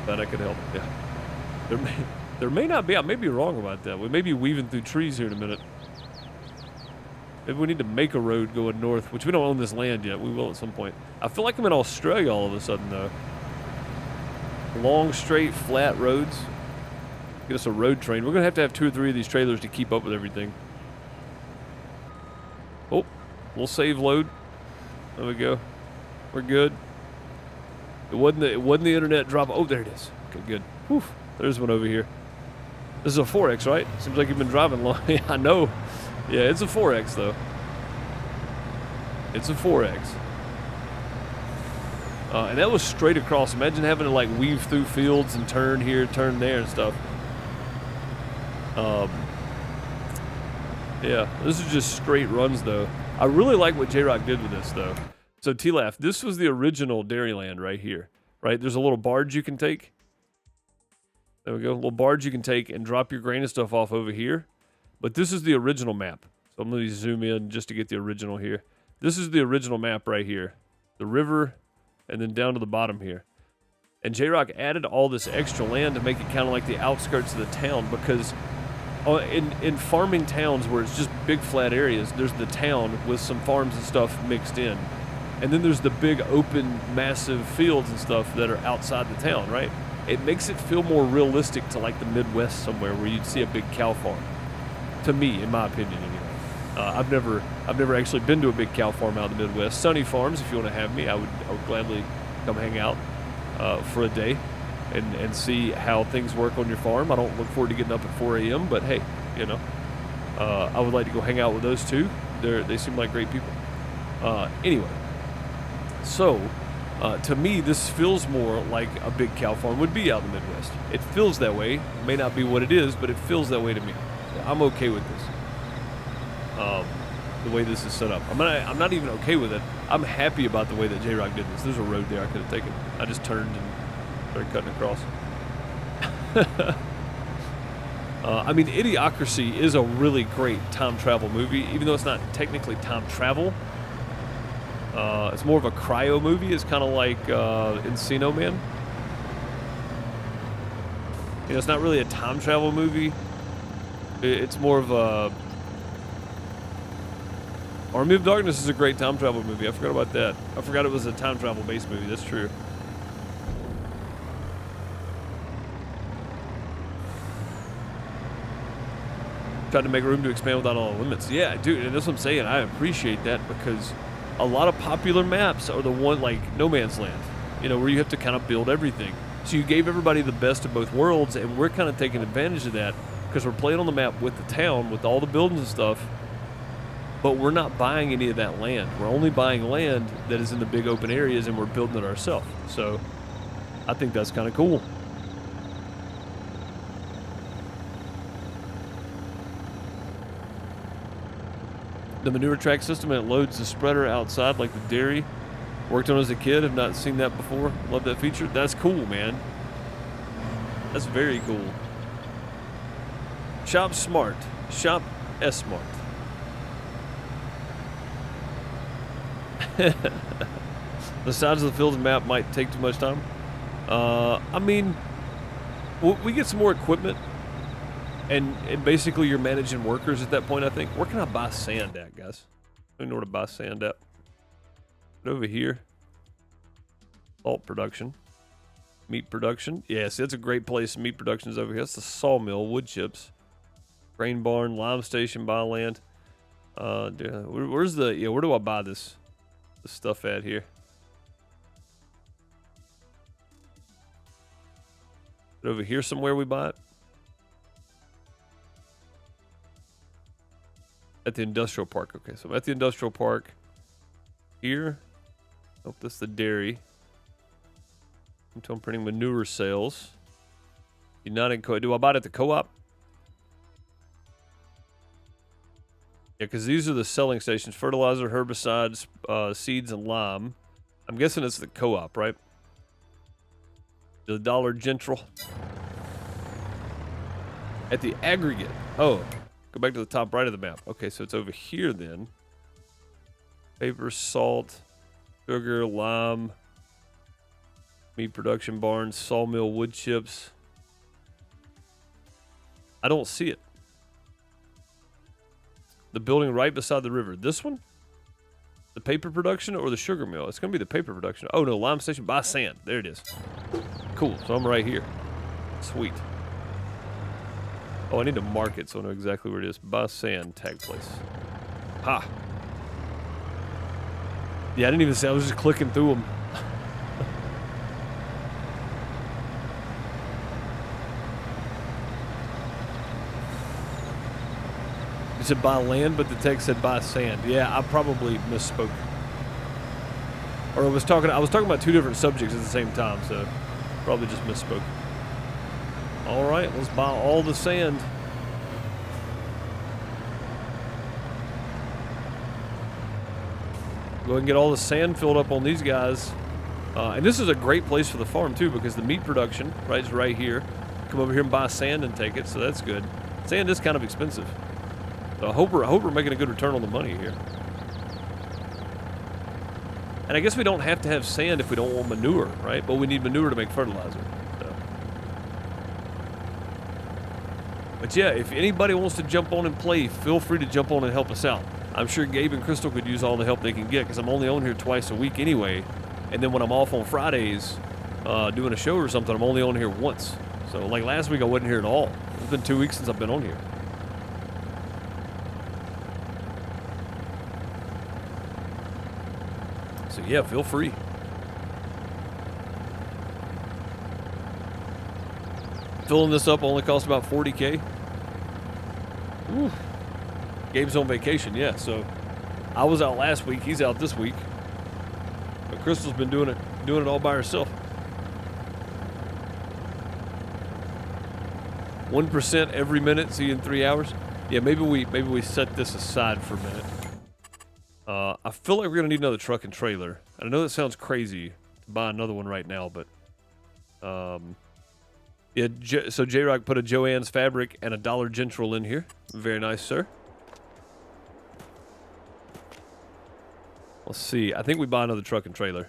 Glad I could help. Yeah. There may not be. I may be wrong about that. We may be weaving through trees here in a minute. Maybe we need to make a road going north, which we don't own this land yet. We will at some point. I feel like I'm in Australia all of a sudden, though. Long, straight, flat roads. Get us a road train. We're going to have 2 or 3 of these trailers to keep up with everything. Oh, we'll save load. There we go. We're good. It wasn't the internet drop. Oh, there it is. Okay, good. Whew. There's one over here. This is a 4X, right? Seems like you've been driving long. I know. Yeah, it's a 4X, though. It's a 4X. And that was straight across. Imagine having to, like, weave through fields and turn here, turn there and stuff. Yeah, this is just straight runs, though. I really like what J-Rock did with this, though. So, T-Laugh, this was the original Dairyland right here, right? There's a little barge you can take. There we go. A little barge you can take and drop your grain and stuff off over here. But this is the original map. So I'm going to zoom in just to get the original here. This is the original map right here. The river and then down to the bottom here. And J-Rock added all this extra land to make it kind of like the outskirts of the town because in farming towns where it's just big flat areas, there's the town with some farms and stuff mixed in. And then there's the big open massive fields and stuff that are outside the town, right? It makes it feel more realistic to like the Midwest somewhere where you'd see a big cow farm. To me, in my opinion, anyway. I've never actually been to a big cow farm out in the Midwest. Sunny Farms, if you want to have me, I would gladly come hang out for a day and see how things work on your farm. I don't look forward to getting up at 4 a.m., but hey, you know, I would like to go hang out with those two. They seem like great people. Anyway, so to me, this feels more like a big cow farm would be out in the Midwest. It feels that way. It may not be what it is, but it feels that way to me. So I'm okay with this. The way this is set up. I'm not even okay with it. I'm happy about the way that J-Rock did this. There's a road there I could have taken. I just turned and started cutting across. I mean, Idiocracy is a really great time travel movie, even though it's not technically time travel. It's more of a cryo movie. It's kind of like Encino Man. You know, it's not really a time travel movie. It's more of a... Army of Darkness is a great time travel movie. I forgot about that. I forgot it was a time travel based movie. That's true. Tried to make room to expand without all limits. Yeah, dude, and that's what I'm saying. I appreciate that because a lot of popular maps are the one like No Man's Land, you know, where you have to kind of build everything. So you gave everybody the best of both worlds, and we're kind of taking advantage of that because we're playing on the map with the town, with all the buildings and stuff. But we're not buying any of that land. We're only buying land that is in the big open areas, and we're building it ourselves. So I think that's kind of cool. The manure track system, and it loads the spreader outside like the dairy. Worked on it as a kid. Have not seen that before. Love that feature. That's cool, man. That's very cool. Shop smart. Shop S-smart. The size of the field map might take too much time. I mean, we get some more equipment, and basically you're managing workers at that point, I think. Where can I buy sand at, guys? I don't know where to buy sand at. But over here. Salt production. Meat production. Yes, it's a great place. Meat production is over here. That's the sawmill, wood chips. Grain barn, lime station, buy land. Where's the, where do I buy this stuff at here? Over here somewhere we buy it? At the industrial park. Okay, so I'm at the industrial park. Here. Oh, that's the dairy. I'm printing manure sales. United Co. Do I buy it at the co-op? Yeah, because these are the selling stations. Fertilizer, herbicides, seeds, and lime. I'm guessing it's the co-op, right? The Dollar General. At the aggregate. Oh, go back to the top right of the map. Okay, so it's over here then. Paper, salt, sugar, lime, meat production barns, sawmill, wood chips. I don't see it. The building right beside the river. This one? The paper production or the sugar mill? It's going to be the paper production. Oh, no. Lime station. Buy sand. There it is. Cool. So I'm right here. Sweet. Oh, I need to mark it so I know exactly where it is. Buy sand. Tag place. Ha. Yeah, I didn't even say. I was just clicking through them. It said buy land, but the text said buy sand. Yeah, I probably misspoke. Or I was talking about two different subjects at the same time, so probably just misspoke. All right, let's buy all the sand. Go ahead and get all the sand filled up on these guys. And this is a great place for the farm, too, because the meat production, right, is right here. Come over here and buy sand and take it, so that's good. Sand is kind of expensive. So I hope we're making a good return on the money here. And I guess we don't have to have sand if we don't want manure, right? But we need manure to make fertilizer. So. But yeah, if anybody wants to jump on and play, feel free to jump on and help us out. I'm sure Gabe and Crystal could use all the help they can get because I'm only on here twice a week anyway. And then when I'm off on Fridays doing a show or something, I'm only on here once. So like last week I wasn't here at all. It's been 2 weeks since I've been on here. So yeah, feel free. Filling this up only costs about 40K. Ooh. Gabe's on vacation, yeah, so I was out last week, he's out this week. But Crystal's been doing it all by herself. 1% every minute, see you in 3 hours. Yeah, maybe we set this aside for a minute. I feel like we're gonna need another truck and trailer. I know that sounds crazy to buy another one right now, but yeah. So J-Rock put a Joann's Fabric and a Dollar General in here. Very nice, sir. Let's see. I think we buy another truck and trailer.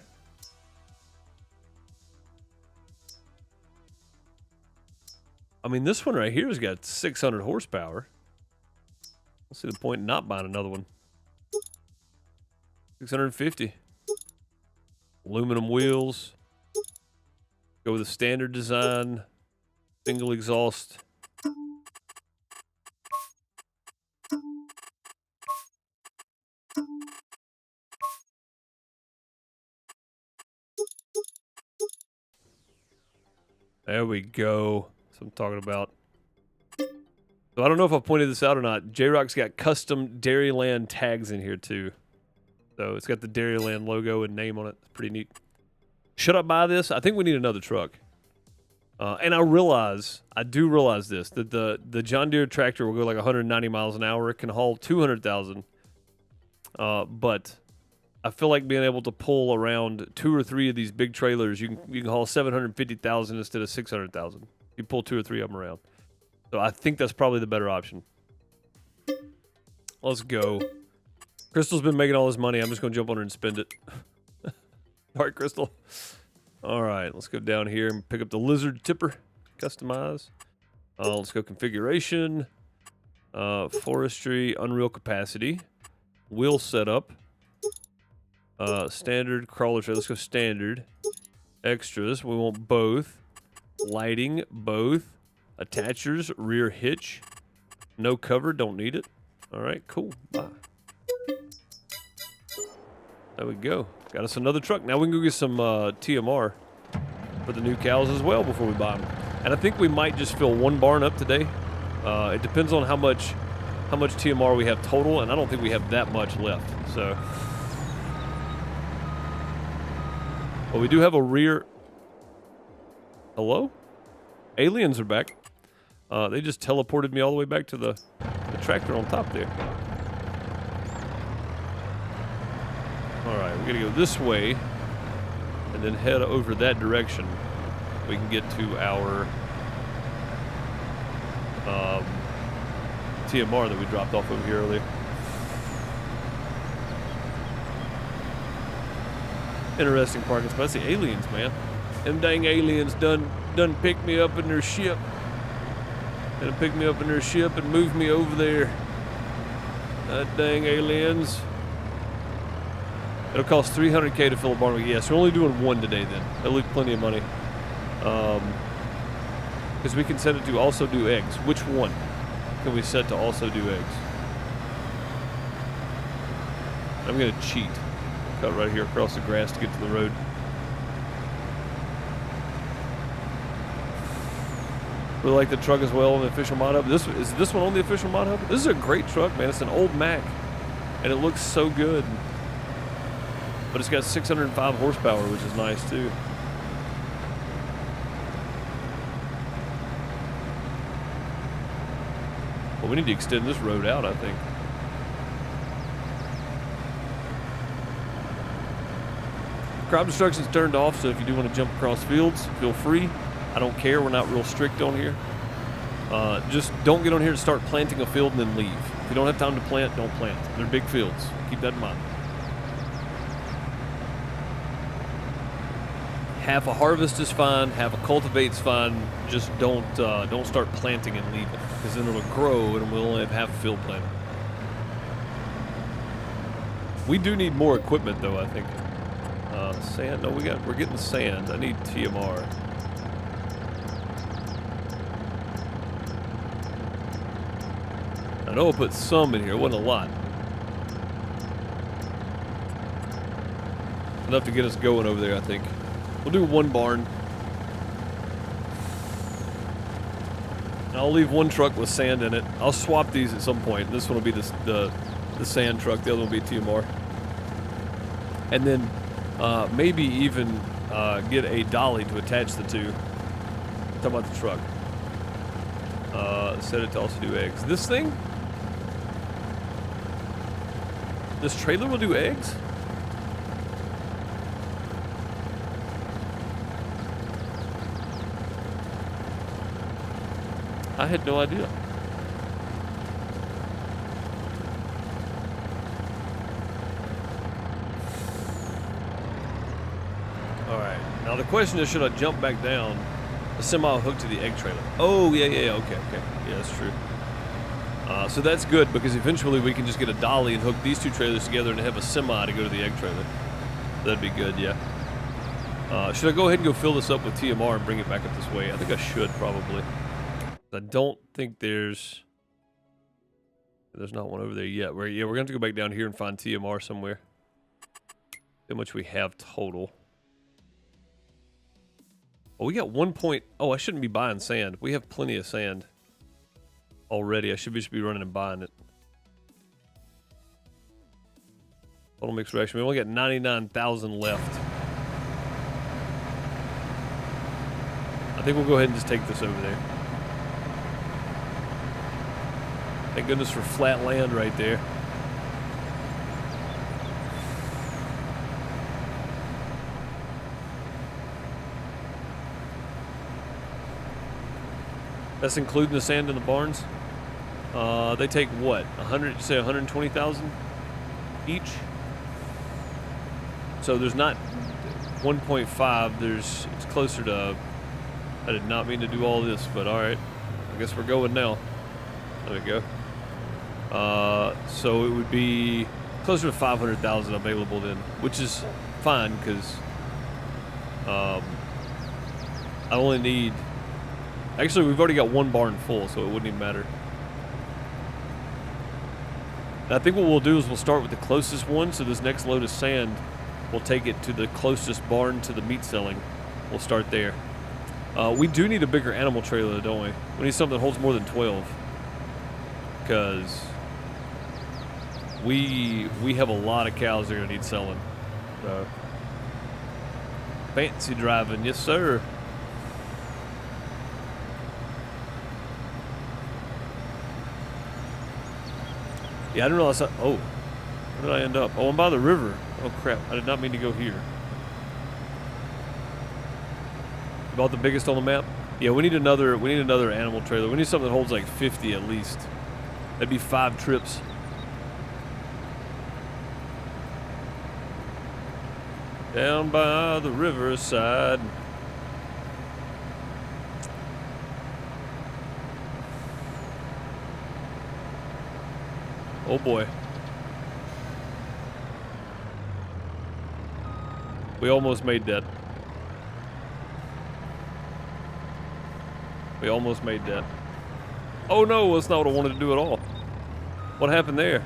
I mean, this one right here has got 600 horsepower. Let's see the point in not buying another one. 650. Aluminum wheels. Go with a standard design. Single exhaust. There we go. That's what I'm talking about. So I don't know if I pointed this out or not. J-Rock's got custom Dairyland tags in here too. So it's got the Dairyland logo and name on it. It's pretty neat. Should I buy this? I think we need another truck. And I do realize this, that the John Deere tractor will go like 190 miles an hour. It can haul 200,000. But I feel like being able to pull around 2 or 3 of these big trailers, you can haul 750,000 instead of 600,000. You pull 2 or 3 of them around. So I think that's probably the better option. Let's go. Crystal's been making all this money. I'm just going to jump on her and spend it. All right, Crystal. All right, let's go down here and pick up the Lizard Tipper. Customize. Let's go configuration. Forestry, Unreal Capacity. Wheel setup. Standard, crawler tray. Let's go standard. Extras, we want both. Lighting, both. Attachers, rear hitch. No cover, don't need it. All right, cool. Bye. There we go. Got us another truck. Now we can go get some TMR for the new cows as well before we buy them. And I think we might just fill one barn up today. It depends on how much TMR we have total, and I don't think we have that much left. So, well, we do have a rear. Hello? Aliens are back. They just teleported me all the way back to the tractor on top there. All right, we're gonna go this way and then head over that direction. We can get to our TMR that we dropped off over here earlier. Interesting parking spot. That's the aliens, man. Them dang aliens done picked me up in their ship. Done picked me up in their ship and moved me over there. That dang aliens. It'll cost $300K to fill a barn. Yes, we're only doing one today then. That'll leave plenty of money. Because we can set it to also do eggs. Which one can we set to also do eggs? I'm going to cheat. Cut right here across the grass to get to the road. Really like the truck as well on the official mod hub. Is this one on the official mod hub? This is a great truck, man. It's an old Mack. And it looks so good. But it's got 605 horsepower, which is nice too. Well, we need to extend this road out, I think. Crop destruction's turned off, so if you do want to jump across fields, feel free. I don't care. We're not real strict on here. Just don't get on here and start planting a field and then leave. If you don't have time to plant, don't plant. They're big fields. Keep that in mind. half a harvest is fine, half a cultivate's fine. Just don't start planting and leave it, because then it'll grow and we'll only have half a field planted. We do need more equipment though, I think. Sand, no, we're getting sand. I need TMR. I know I put some in here, it wasn't a lot. Enough to get us going over there, I think. We'll do one barn. I'll leave one truck with sand in it. I'll swap these at some point. This one will be the sand truck, the other one will be TMR. And then maybe even get a dolly to attach the two. Talk about the truck. Set it to also do eggs. This thing? This trailer will do eggs? I had no idea. Alright, now the question is, should I jump back down a semi hook to the egg trailer? Oh, yeah, okay. Yeah, that's true. So that's good, because eventually we can just get a dolly and hook these two trailers together and have a semi to go to the egg trailer. That'd be good, yeah. Should I go ahead and go fill this up with TMR and bring it back up this way? I think I should, probably. I don't think there's not one over there yet. We're going to have to go back down here and find TMR somewhere. How much we have total. Oh, we got 1 point. Oh, I shouldn't be buying sand. We have plenty of sand already. I should just be running and buying it. Total mixed fraction. We only got 99,000 left. I think we'll go ahead and just take this over there. Thank goodness for flat land right there. That's including the sand in the barns. They take what? 120,000 each. So there's not 1.5. It's closer to. I did not mean to do all this, but all right. I guess we're going now. There we go. So it would be closer to 500,000 available then, which is fine because I only need. Actually, we've already got one barn full, so it wouldn't even matter. I think what we'll do is we'll start with the closest one, so this next load of sand, we'll take it to the closest barn to the meat selling. We'll start there. We do need a bigger animal trailer, don't we? We need something that holds more than 12. Because we have a lot of cows that are going to need selling. So. Fancy driving, yes sir. Yeah, I didn't realize that. Oh, where did I end up? Oh, I'm by the river. Oh crap, I did not mean to go here. About the biggest on the map? Yeah, we need another animal trailer. We need something that holds like 50 at least. That'd be 5 trips. Down by the riverside. Oh boy. We almost made that. We almost made that. Oh no, that's not what I wanted to do at all. What happened there?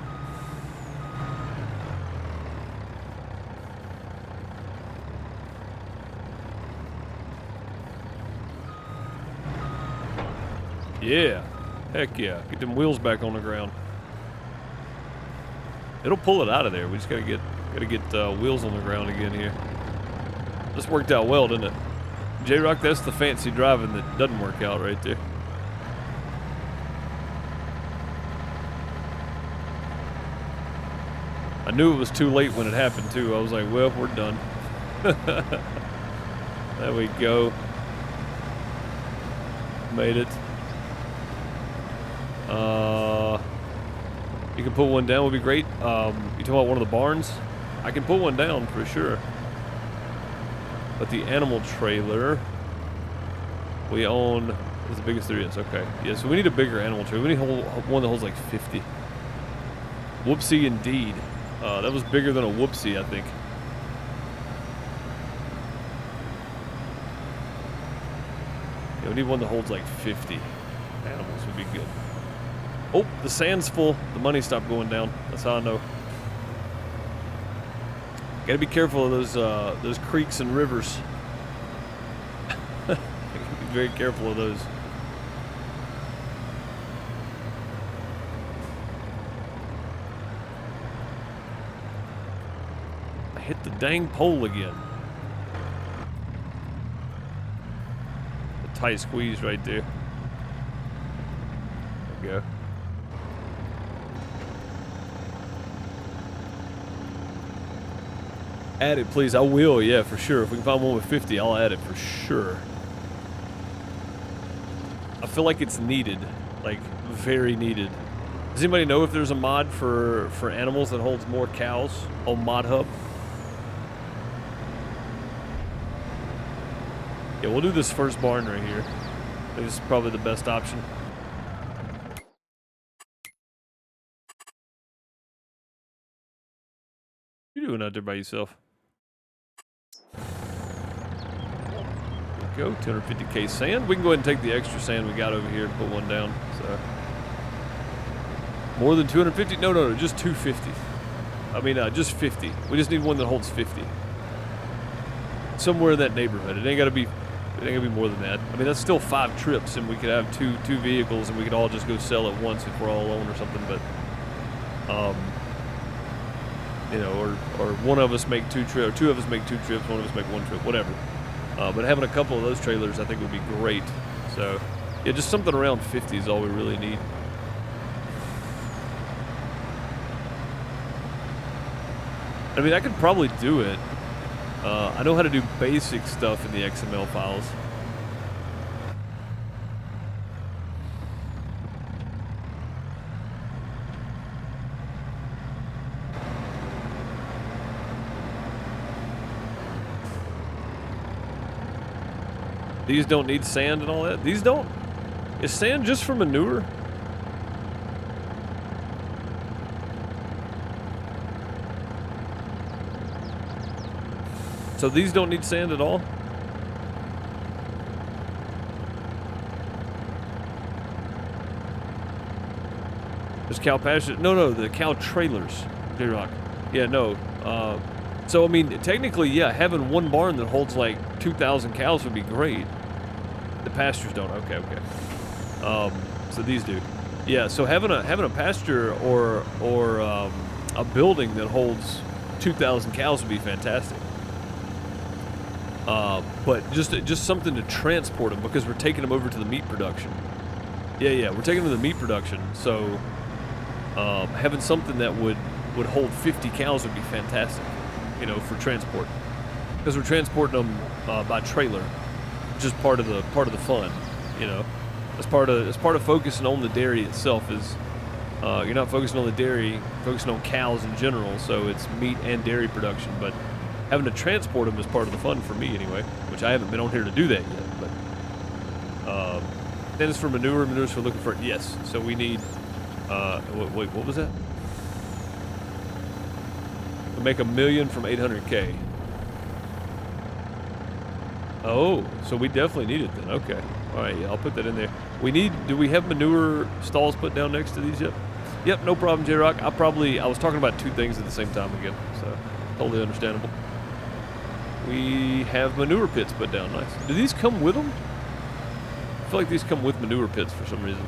Yeah. Heck yeah. Get them wheels back on the ground. It'll pull it out of there. We just gotta get wheels on the ground again here. This worked out well, didn't it? J-Rock, that's the fancy driving that doesn't work out right there. I knew it was too late when it happened too. I was like, well, we're done. There we go. Made it. You can put one down would be great. You talking about one of the barns? I can put one down for sure. But the animal trailer we own is the biggest there is. Okay. Yeah, so we need a bigger animal trailer. We need one that holds like 50. Whoopsie indeed. That was bigger than a whoopsie, I think. Yeah, we need one that holds like 50 animals would be good. Oh, the sand's full. The money stopped going down. That's how I know. Gotta be careful of those creeks and rivers. Be very careful of those. I hit the dang pole again. A tight squeeze right there. There we go. Add it, please. I will, yeah, for sure. If we can find one with 50, I'll add it for sure. I feel like it's needed, like very needed. Does anybody know if there's a mod for animals that holds more cows on Mod Hub? Yeah, we'll do this first barn right here. I think this is probably the best option. What are you doing out there by yourself? Go 250k sand. We can go ahead and take the extra sand we got over here and put one down. So more than 250? No, just 250. I mean, just 50. We just need one that holds 50. Somewhere in that neighborhood. It ain't gotta be more than that. I mean, that's still 5 trips, and we could have two vehicles, and we could all just go sell at once if we're all alone or something. But you know, or one of us make 2 trips, or 2 of us make 2 trips, one of us make 1 trip, whatever. But having a couple of those trailers, I think, would be great. So, yeah, just something around 50 is all we really need. I mean, I could probably do it. I know how to do basic stuff in the XML files. These don't need sand and all that? These don't? Is sand just for manure? So these don't need sand at all? There's cow pasture? No, the cow trailers. J-Rock. Yeah, no. So, I mean, technically, yeah, having one barn that holds like 2,000 cows would be great. The pastures don't. Okay. So these do. Yeah. So having a pasture or a building that holds 2,000 cows would be fantastic. But just something to transport them, because we're taking them over to the meat production. Yeah. We're taking them to the meat production. So having something that would hold 50 cows would be fantastic. You know, for transport, because we're transporting them by trailer. Just part of the fun, you know. As part of focusing on the dairy itself is you're not focusing on the dairy, focusing on cows in general. So it's meat and dairy production, but having to transport them is part of the fun for me anyway, which I haven't been on here to do that yet. But then it's for manure. Manure's for looking for it. Yes. So we need wait, what was that? We make $1 million from 800K. Oh, so we definitely need it then. Okay. All right, yeah, I'll put that in there. Do we have manure stalls put down next to these yet? Yep, no problem, J-Rock. I was talking about 2 things at the same time again, so totally understandable. We have manure pits put down. Nice. Do these come with them? I feel like these come with manure pits for some reason.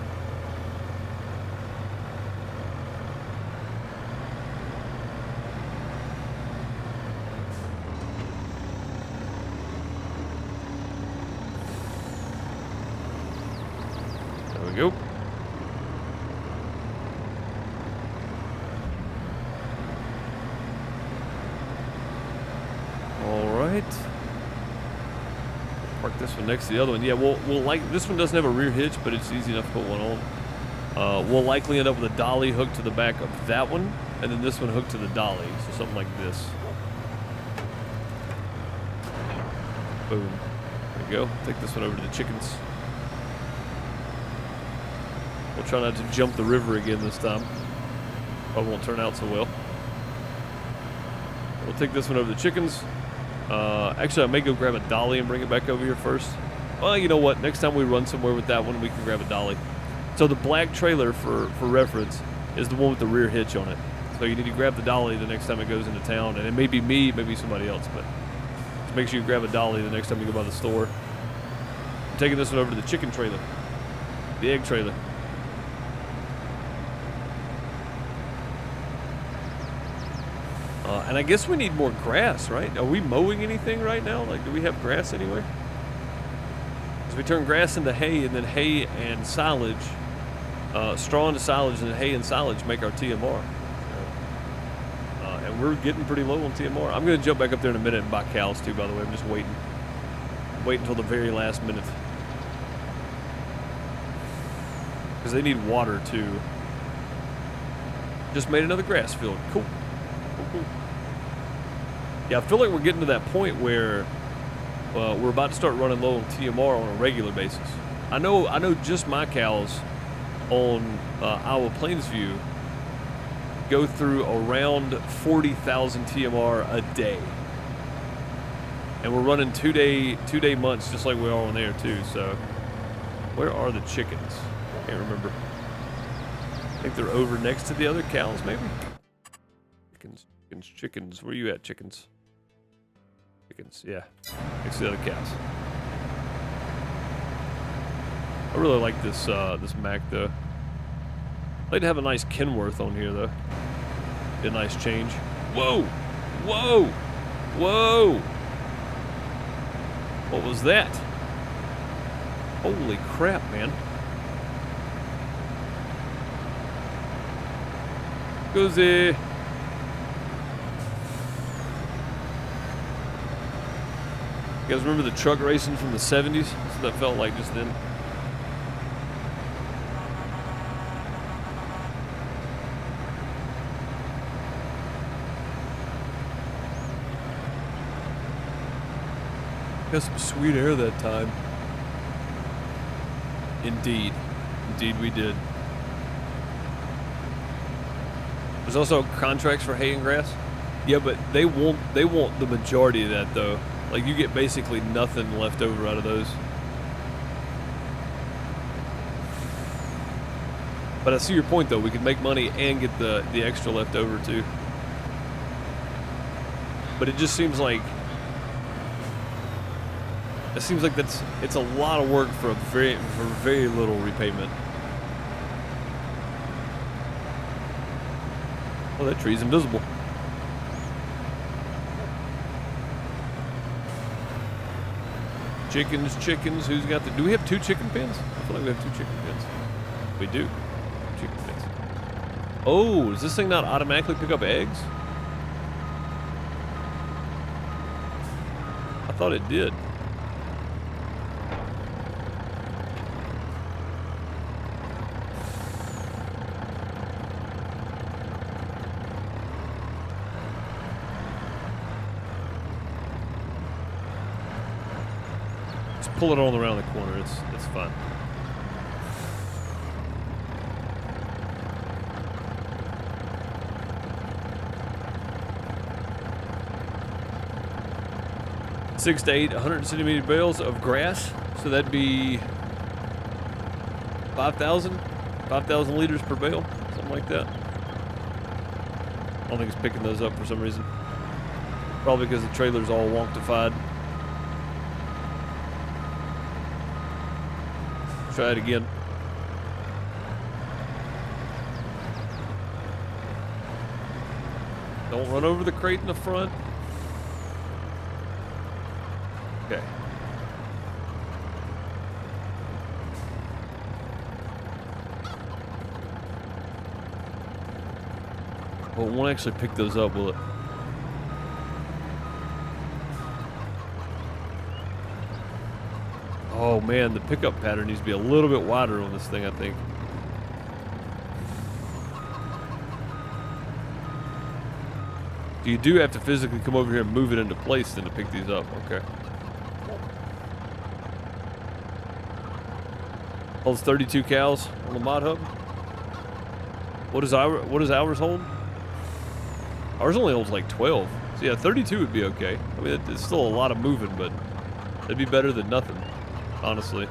Go. All right. Park this one next to the other one. Yeah, we'll like this one doesn't have a rear hitch, but it's easy enough to put one on. We'll likely end up with a dolly hooked to the back of that one, and then this one hooked to the dolly. So something like this. Boom. There we go. Take this one over to the chickens. We'll try not to jump the river again this time. Probably won't turn out so well. We'll take this one over to the chickens. Actually, I may go grab a dolly and bring it back over here first. Well, you know what? Next time we run somewhere with that one, we can grab a dolly. So the black trailer, for reference, is the one with the rear hitch on it. So you need to grab the dolly the next time it goes into town. And it may be me, it may be somebody else, but just make sure you grab a dolly the next time you go by the store. I'm taking this one over to the chicken trailer. The egg trailer. And I guess we need more grass, right? Are we mowing anything right now? Like, do we have grass anywhere? So we turn grass into hay, and then hay and silage, straw into silage, and then hay and silage make our TMR. And we're getting pretty low on TMR. I'm going to jump back up there in a minute and buy cows too, by the way. I'm just waiting. Wait until the very last minute. Because they need water too. Just made another grass field. Cool. Cool. Yeah, I feel like we're getting to that point where we're about to start running low on TMR on a regular basis. I know just my cows on Iowa Plainsview go through around 40,000 TMR a day. And we're running two-day months just like we are on there too. So where are the chickens? Can't remember. I think they're over next to the other cows maybe. Chickens. Where you at, chickens? Chickens, yeah. Next to the other cows. I really like this this Mac though. I'd like to have a nice Kenworth on here though. Be a nice change. Whoa! Whoa! Whoa! What was that? Holy crap, man. Goes there. You guys remember the truck racing from the 70s? That's what that felt like just then. Got some sweet air that time. Indeed. Indeed we did. There's also contracts for hay and grass. Yeah, but they want the majority of that though. Like, you get basically nothing left over out of those. But I see your point, though. We could make money and get the extra left over, too. But it just seems like... It seems like it's a lot of work for very little repayment. Oh, that tree's invisible. Chickens, who's got the... Do we have 2 chicken pens? I feel like we have 2 chicken pens. We do. Chicken pens. Oh, does this thing not automatically pick up eggs? I thought it did. Pull it all around the corner. It's fun. Six to 8 100-centimeter bales of grass. So that'd be 5,000 liters per bale, something like that. I don't think it's picking those up for some reason. Probably because the trailer's all wonktified. Try it again. Don't run over the crate in the front. Okay. Well, it won't actually pick those up, will it? Oh man, the pickup pattern needs to be a little bit wider on this thing, I think. You do have to physically come over here and move it into place then to pick these up. Okay. Holds 32 cows on the mod hub. What does ours hold? Ours only holds like 12. So yeah, 32 would be okay. I mean, it's still a lot of moving, but it'd be better than nothing, honestly.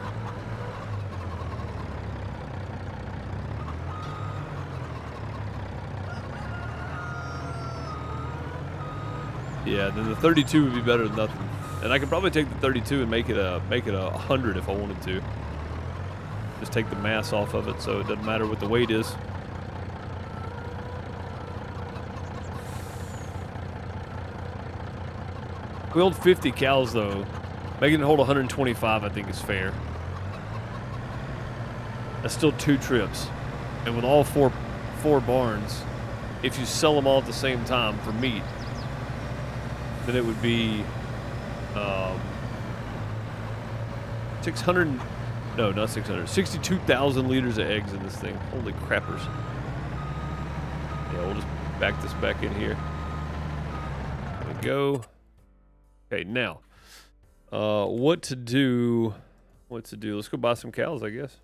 Yeah, then the 32 would be better than nothing. And I could probably take the 32 and make it a 100 if I wanted to. Just take the mass off of it so it doesn't matter what the weight is. We hold 50 cows though. Making it hold 125 I think is fair. That's still 2 trips. And with all four barns, if you sell them all at the same time for meat, then it would be 600, no, not 600, 62,000 liters of eggs in this thing. Holy crappers. Yeah, we'll just back this back in here. There we go. Okay, now, what to do? Let's go buy some cows, I guess.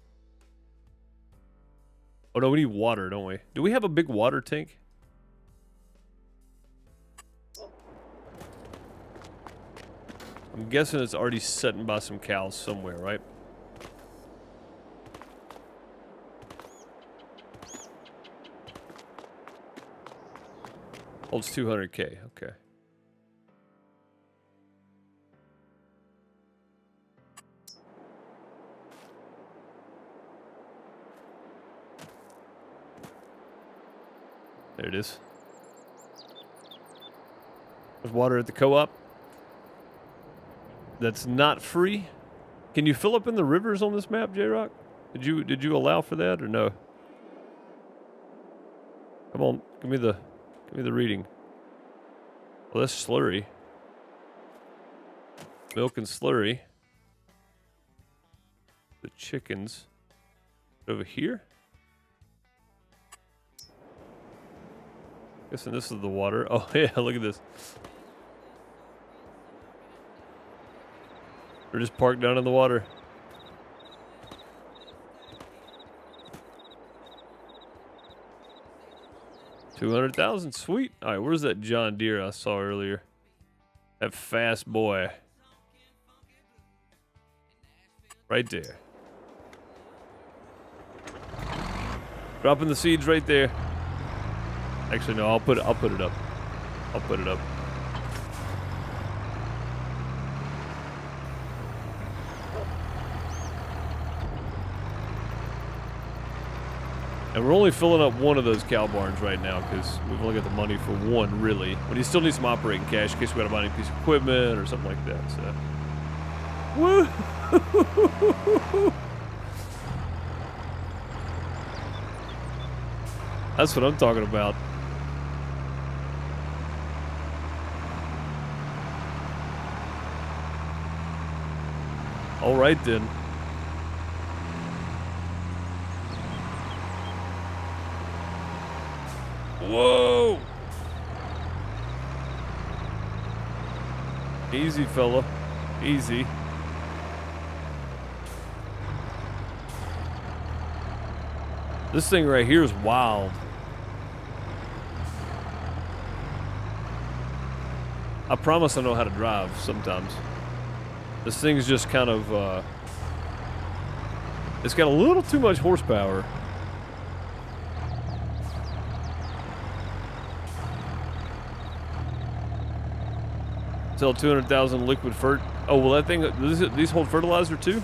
Oh no, we need water, don't we? Do we have a big water tank? I'm guessing it's already sitting by some cows somewhere, right? Holds 200K, okay. There it is. There's water at the co-op. That's not free. Can you fill up in the rivers on this map, J-Rock? Did you allow for that or no? Come on, give me the reading. Well, that's slurry. Milk and slurry. The chickens over here. Guessing this is the water. Oh yeah, look at this. They're just parked down in the water. $200,000, sweet. All right, where's that John Deere I saw earlier? That fast boy. Right there. Dropping the seeds right there. Actually, no, I'll put it up. I'll put it up. And we're only filling up one of those cow barns right now because we've only got the money for one, really. But you still need some operating cash in case we got to buy any piece of equipment or something like that. So, woo! That's what I'm talking about. All right then. Whoa! Easy, fella. Easy. This thing right here is wild. I promise I know how to drive sometimes. This thing's just kind of, it's got a little too much horsepower. Sell 200,000 liquid fert. Oh, well, that thing, these hold fertilizer too?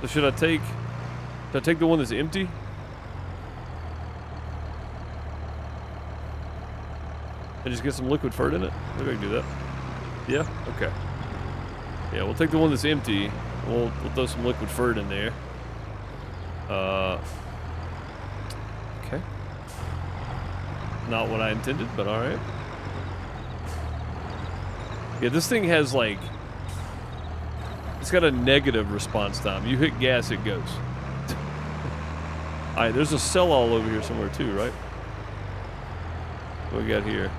So should I take the one that's empty? And just get some liquid fert in it? Maybe I can do that. Yeah? Okay. Yeah, we'll take the one that's empty. We'll throw some liquid fert in there. Okay. Not what I intended, but alright. Yeah, this thing has like, it's got a negative response time. You hit gas, it goes. Alright, there's a cell all over here somewhere too, right? What we got here?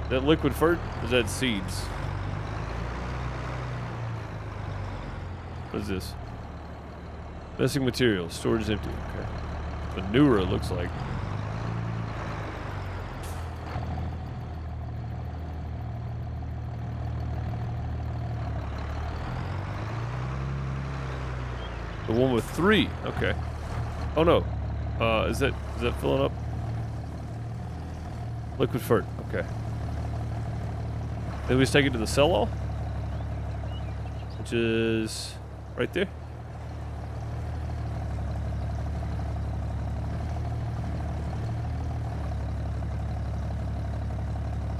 Is that liquid fert? Or is that seeds? What is this? Missing materials. Storage is empty. Okay. Manure, it looks like. The one with 3. Okay. Oh no. Is that filling up? Liquid fert. Okay. Then we just take it to the sell-all, which is right there.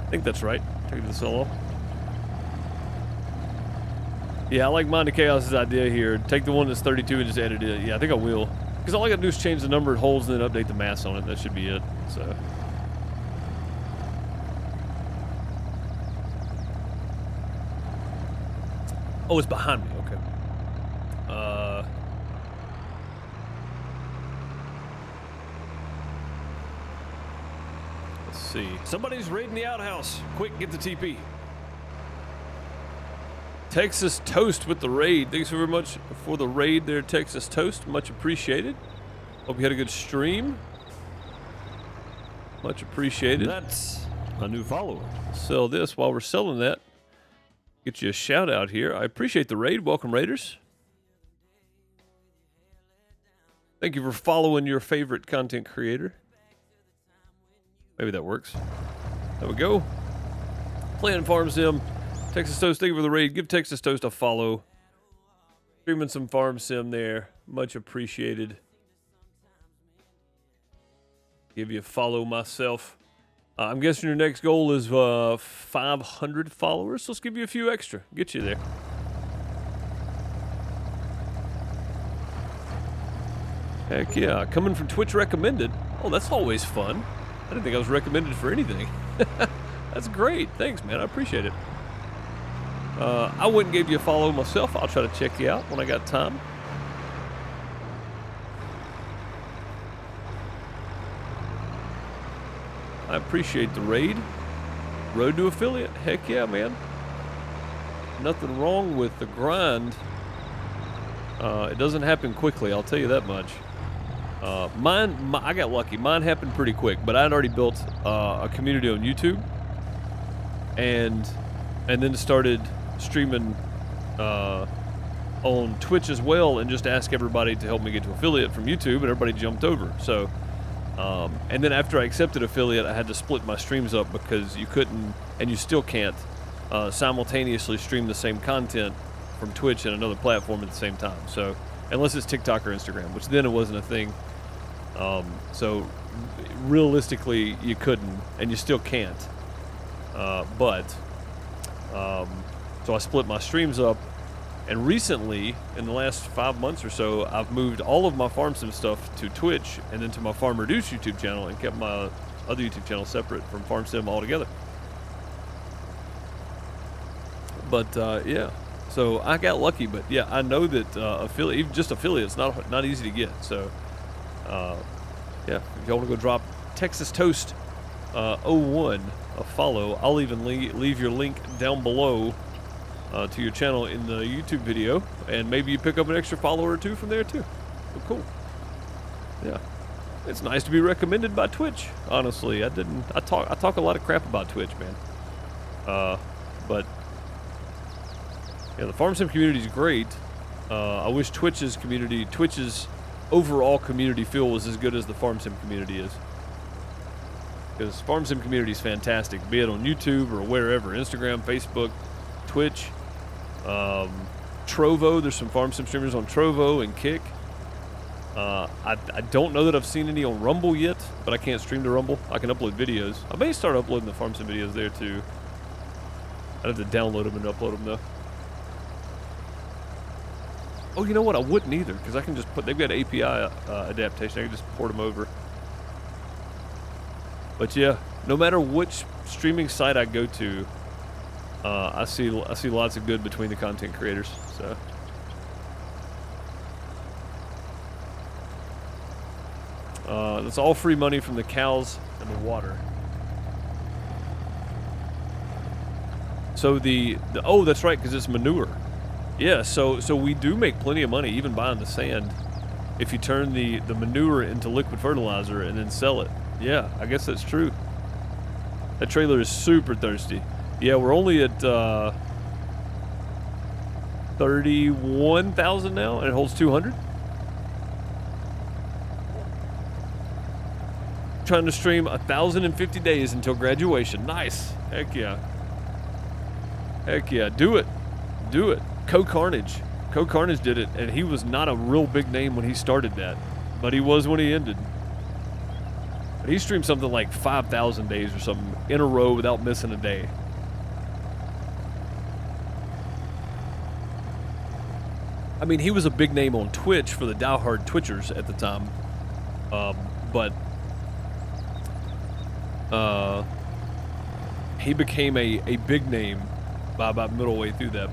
I think that's right. Take it to the sell-all. Yeah, I like Mind of Chaos's idea here. Take the one that's 32 and just edit it. Yeah, I think I will. Because all I gotta do is change the number, holes, and then update the mass on it. That should be it. So. Oh, it's behind me. Okay. Let's see. Somebody's raiding the outhouse. Quick, get the TP. Texas Toast with the raid. Thanks very much for the raid there, Texas Toast. Much appreciated. Hope you had a good stream. Much appreciated. That's a new follower. Sell this while we're selling that. Get you a shout out here. I appreciate the raid. Welcome, Raiders. Thank you for following your favorite content creator. Maybe that works. There we go. Playing Farm Sim. Texas Toast, thank you for the raid. Give Texas Toast a follow. Streaming some Farm Sim there. Much appreciated. Give you a follow myself. I'm guessing your next goal is 500 followers. So let's give you a few extra. Get you there. Heck yeah. Coming from Twitch recommended. Oh, that's always fun. I didn't think I was recommended for anything. That's great. Thanks, man. I appreciate it. I went and gave you a follow myself. I'll try to check you out when I got time. I appreciate the raid. Road to affiliate. Heck yeah, man. Nothing wrong with the grind. It doesn't happen quickly, I'll tell you that much. I got lucky. Mine happened pretty quick, but I'd already built a community on YouTube, and then started streaming on Twitch as well, and just asked everybody to help me get to affiliate from YouTube, and everybody jumped over. So, and then after I accepted affiliate, I had to split my streams up because you couldn't, and you still can't, simultaneously stream the same content from Twitch and another platform at the same time. So, unless it's TikTok or Instagram, which then it wasn't a thing. So, realistically, you couldn't, and you still can't. So I split my streams up, and recently, in the last 5 months or so, I've moved all of my Farm Sim stuff to Twitch and then to my Farm Reduce YouTube channel, and kept my other YouTube channel separate from Farm Sim altogether. But yeah, so I got lucky. But yeah, I know that even just affiliates not easy to get. So yeah, if y'all want to go drop Texas Toast 01 a follow, I'll even leave your link down below to your channel in the YouTube video, and maybe you pick up an extra follower or two from there too. So cool. Yeah, it's nice to be recommended by Twitch. Honestly, I talk a lot of crap about Twitch, man. But yeah, the Farm Sim community is great. I wish Twitch's overall community feel was as good as the Farm Sim community is. Because Farm Sim community is fantastic, be it on YouTube or wherever, Instagram, Facebook, Twitch, Trovo. There's some Farm Sim streamers on Trovo and Kick. I don't know that I've seen any on Rumble yet, but I can't stream to Rumble. I can upload videos. I may start uploading the Farm Sim videos there too. I'd have to download them and upload them though. Oh, you know what? I wouldn't either, because I can just they've got API adaptation. I can just port them over. But yeah, no matter which streaming site I go to, I see lots of good between the content creators. So that's all free money from the cows and the water. So oh, that's right, because it's manure. Yeah, so we do make plenty of money even buying the sand if you turn the manure into liquid fertilizer and then sell it. Yeah, I guess that's true. That trailer is super thirsty. Yeah, we're only at 31,000 now, and it holds 200. Trying to stream 1,050 days until graduation. Nice. Heck yeah. Heck yeah. Do it. Do it. Co-Carnage. Co-Carnage did it, and he was not a real big name when he started that, but he was when he ended. But he streamed something like 5,000 days or something in a row without missing a day. I mean, he was a big name on Twitch for the diehard Twitchers at the time, but he became a big name by about middle way through that.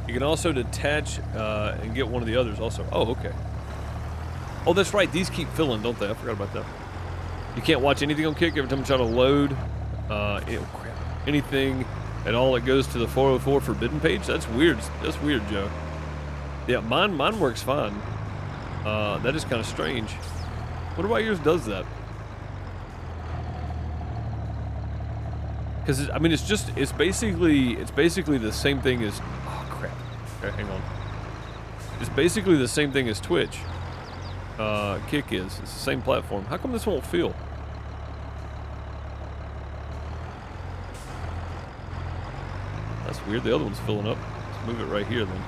You can also detach and get one of the others also. Oh, okay. Oh, that's right. These keep filling, don't they? I forgot about that. You can't watch anything on Kick every time you try to load anything at all. It goes to the 404 forbidden page. That's weird. That's weird, Joe. Yeah, mine works fine. That is kind of strange. What about yours does that? Because I mean, it's basically the same thing as. Oh crap! Okay, hang on. It's basically the same thing as Twitch. Kick is. It's the same platform. How come this won't feel? That's weird. The other one's filling up. Let's move it right here then.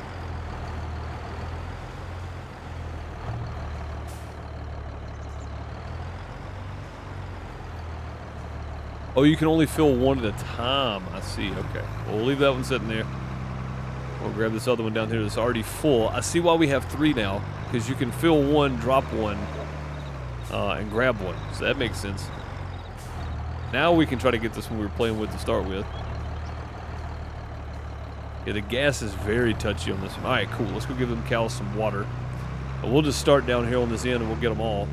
Oh, you can only fill one at a time. I see. Okay. Well, we'll leave that one sitting there. We'll grab this other one down here that's already full. I see why we have 3 now, because you can fill one, drop one, and grab one. So that makes sense. Now we can try to get this one we were playing with to start with. Yeah, the gas is very touchy on this one. All right, cool. Let's go give them cows some water. And we'll just start down here on this end and we'll get them all.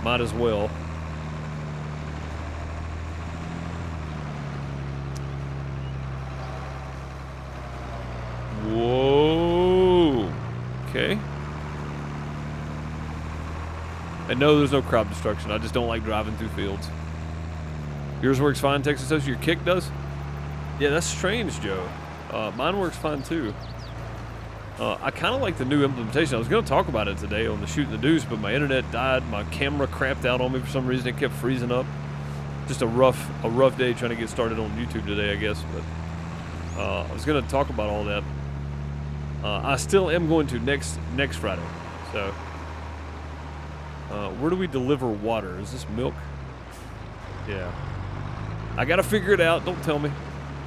Might as well. Whoa. Okay. And no, there's no crop destruction. I just don't like driving through fields. Yours works fine, Texas Toast. Your Kick does? Yeah, that's strange, Joe. Mine works fine, too. I kind of like the new implementation. I was going to talk about it today on the Shooting the Deuce, but my internet died. My camera crapped out on me for some reason. It kept freezing up. Just a rough day trying to get started on YouTube today, I guess. But I was going to talk about all that. I still am going to next Friday. So, where do we deliver water? Is this milk? Yeah. I got to figure it out. Don't tell me.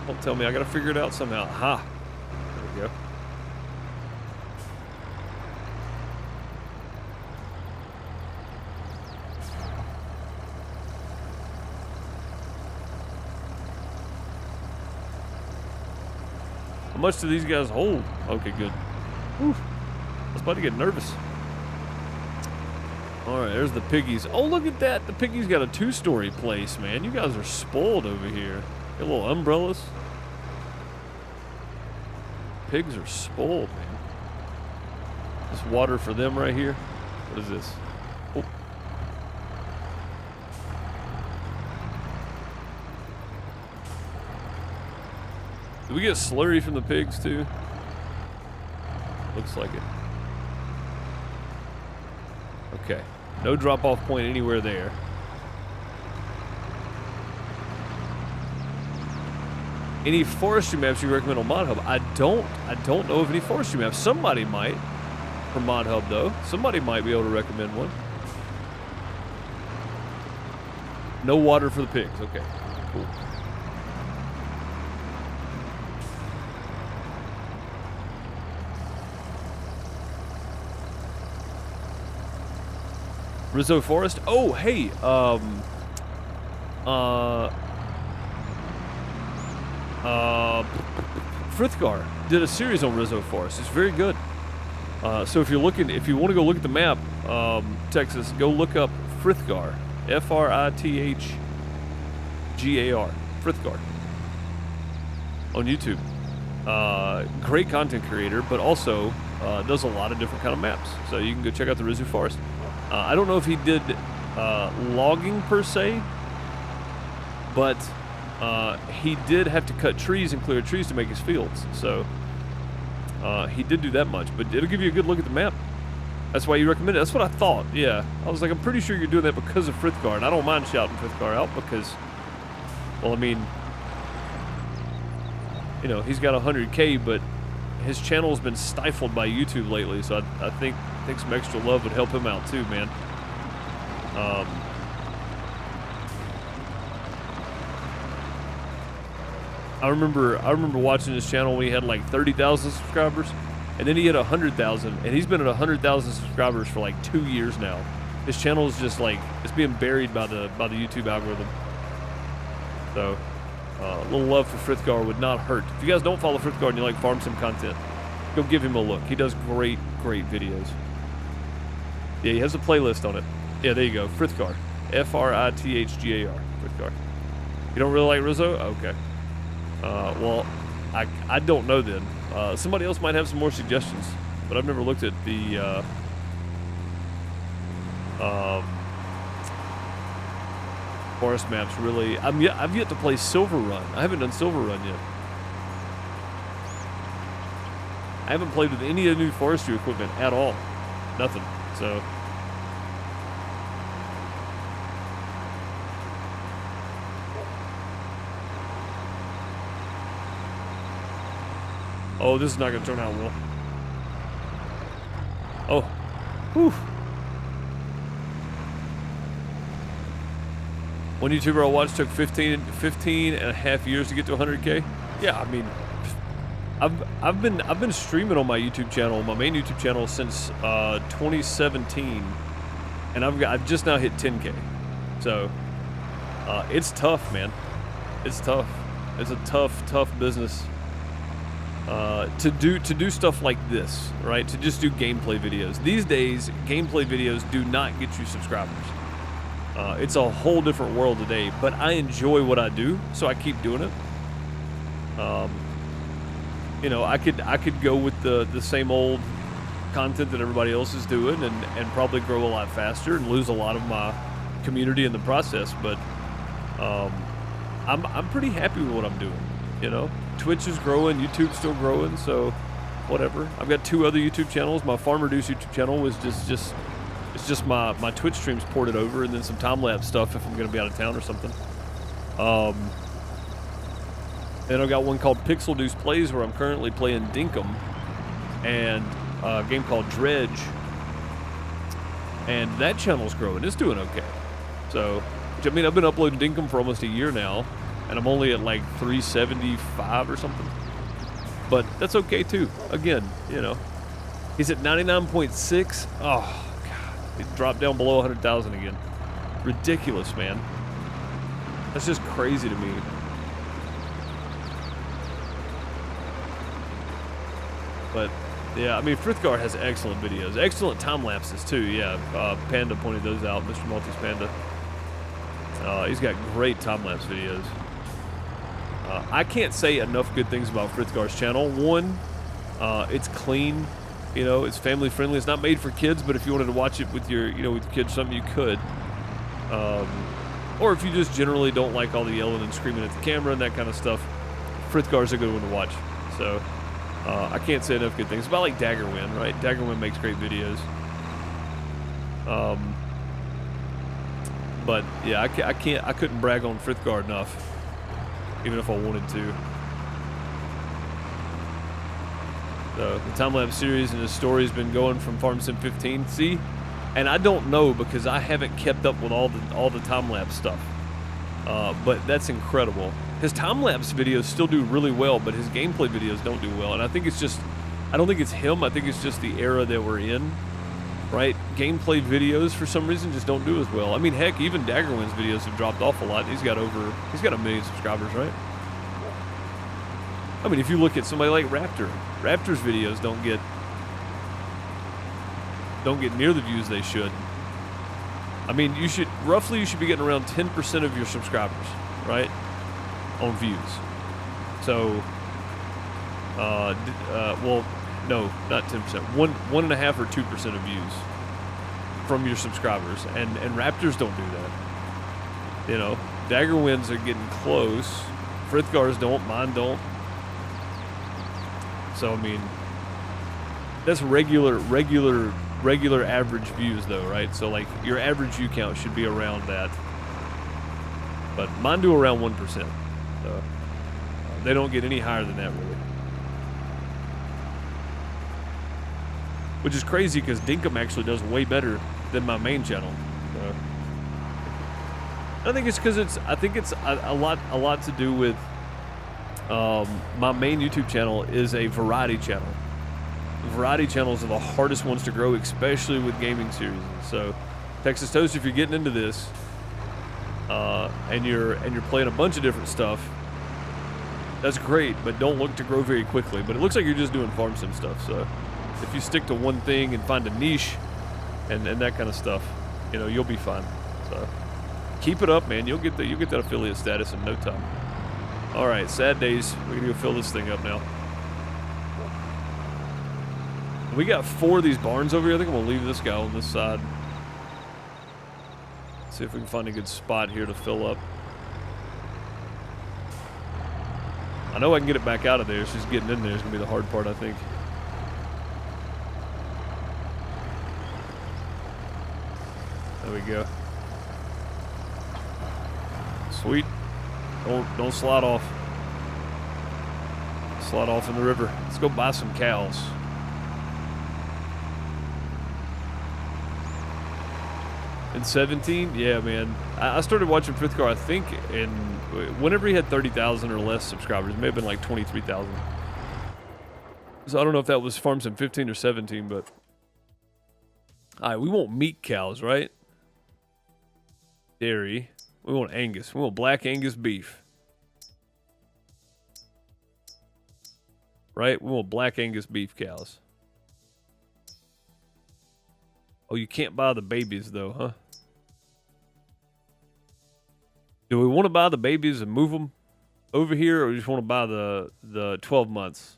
Don't tell me. I got to figure it out somehow. Ha. There we go. How much do these guys hold? Okay, good. Whew. I was about to get nervous. All right, there's the piggies. Oh, look at that. The piggies got a 2-story place, man. You guys are spoiled over here. Got little umbrellas. Pigs are spoiled, man. This water for them right here. What is this? Oh. Do we get slurry from the pigs too? Looks like it. Okay. No drop-off point anywhere there. Any forestry maps you recommend on ModHub? I don't know of any forestry maps. Somebody might from ModHub though. Somebody might be able to recommend one. No water for the pigs. Okay. Cool. Rizzo Forest. Oh, hey. Frithgar did a series on Rizzo Forest. It's very good. So if you want to go look at the map, Texas, go look up Frithgar. Frithgar. Frithgar. On YouTube. great content creator, but also does a lot of different kind of maps. So you can go check out the Rizu Forest. I don't know if he did logging per se, but he did have to cut trees and clear trees to make his fields. So he did do that much, but it'll give you a good look at the map. That's why you recommend it. That's what I thought. Yeah, I was like, I'm pretty sure you're doing that because of Frithgar, and I don't mind shouting Frithgar out because, well, I mean, you know, he's got 100K, but his channel's been stifled by YouTube lately, so I think some extra love would help him out too, man. I remember watching his channel when he had like 30,000 subscribers, and then he hit 100,000, and he's been at 100,000 subscribers for like 2 years now. His channel is just like, it's being buried by the YouTube algorithm. So a little love for Frithgar would not hurt. If you guys don't follow Frithgar and you like farm sim content, go give him a look. He does great videos. Yeah, he has a playlist on it. Yeah, there you go, Frithgar, Frithgar, Frithgar. You don't really like Rizzo? Okay. Well, I don't know then. Somebody else might have some more suggestions, but I've never looked at the forest maps really. I've yet to play Silver Run. I haven't done Silver Run yet. I haven't played with any of the new forestry equipment at all. Nothing. So. Oh, this is not going to turn out well. Oh. Whew. One YouTuber I watched took 15 and a half years to get to 100K. Yeah, I mean, I've been streaming on my YouTube channel, my main YouTube channel, since 2017, and I've just now hit 10K. So it's tough, man. It's tough. It's a tough business. To do stuff like this, right? To just do gameplay videos. These days, gameplay videos do not get you subscribers. It's a whole different world today, but I enjoy what I do, so I keep doing it. You know, I could go with the same old content that everybody else is doing and probably grow a lot faster and lose a lot of my community in the process, but I'm pretty happy with what I'm doing, you know? Twitch is growing, YouTube's still growing, so whatever. I've got 2 other YouTube channels. My Farm Reduce YouTube channel was it's just my Twitch streams ported over, and then some time-lapse stuff if I'm going to be out of town or something. And I've got one called Pixel Deuce Plays, where I'm currently playing Dinkum, and a game called Dredge, and that channel's growing. It's doing okay. So, which, I mean, I've been uploading Dinkum for almost a year now, and I'm only at like 375 or something. But that's okay too. Again, you know, he's at 99.6. Oh God, it dropped down below 100,000 again. Ridiculous, man. That's just crazy to me. But yeah, I mean, Frithgar has excellent videos, excellent time lapses too. Yeah, Panda pointed those out, Mr. Maltese Panda. He's got great time lapse videos. I can't say enough good things about Frithgar's channel. One, it's clean, you know, it's family friendly. It's not made for kids, but if you wanted to watch it with your, with your kids, something you could. Or if you just generally don't like all the yelling and screaming at the camera and that kind of stuff, Frithgar's a good one to watch. So, I can't say enough good things. It's about like Daggerwin, right? Daggerwin makes great videos. But yeah, I couldn't brag on Frithgar enough. Even if I wanted to. So, the time-lapse series and his story has been going from Farm Sim 15. See? And I don't know because I haven't kept up with all the time-lapse stuff. But that's incredible. His time-lapse videos still do really well, but his gameplay videos don't do well. And I think it's just, I don't think it's him. I think it's just the era that we're in. Right? Gameplay videos, for some reason, just don't do as well. I mean, heck, even Daggerwin's videos have dropped off a lot. He's got 1 million subscribers, right? I mean, if you look at somebody like Raptor, Raptor's videos don't get near the views they should. I mean, you should be getting around 10% of your subscribers, right? On views. So, well, no, not 10%. 1.5 or 2% of views from your subscribers, and Raptors don't do that. You know, Dagger wins are getting close. Frithgars don't. Mine don't. So I mean, that's regular average views though, right? So like your average view count should be around that. But mine do around 1%. So they don't get any higher than that really. Which is crazy because Dinkum actually does way better than my main channel. So I think it's because I think it's a lot to do with my main YouTube channel is a variety channel. Variety channels are the hardest ones to grow, especially with gaming series. So, Texas Toast, if you're getting into this, and you're playing a bunch of different stuff, that's great, but don't look to grow very quickly. But it looks like you're just doing farm sim stuff. So, if you stick to one thing and find a niche, and that kind of stuff, you know, you'll be fine. So, keep it up, man. You'll get that affiliate status in no time. All right, sad days. We're gonna go fill this thing up now. We got 4 of these barns over here. I think I'm gonna leave this guy on this side. See if we can find a good spot here to fill up. I know I can get it back out of there. It's just getting in there is gonna be the hard part, I think. There we go. Sweet. Don't slide off. Slide off in the river. Let's go buy some cows. In 17? Yeah, man. I started watching Frithgar, I think, whenever he had 30,000 or less subscribers. It may have been like 23,000. So I don't know if that was Farm Sim 15 or 17, but... Alright, we want meat cows, right? Dairy. We want Angus. We want black Angus beef. Right? We want black Angus beef cows. Oh, you can't buy the babies, though, huh? Do we want to buy the babies and move them over here, or we just want to buy the 12 months?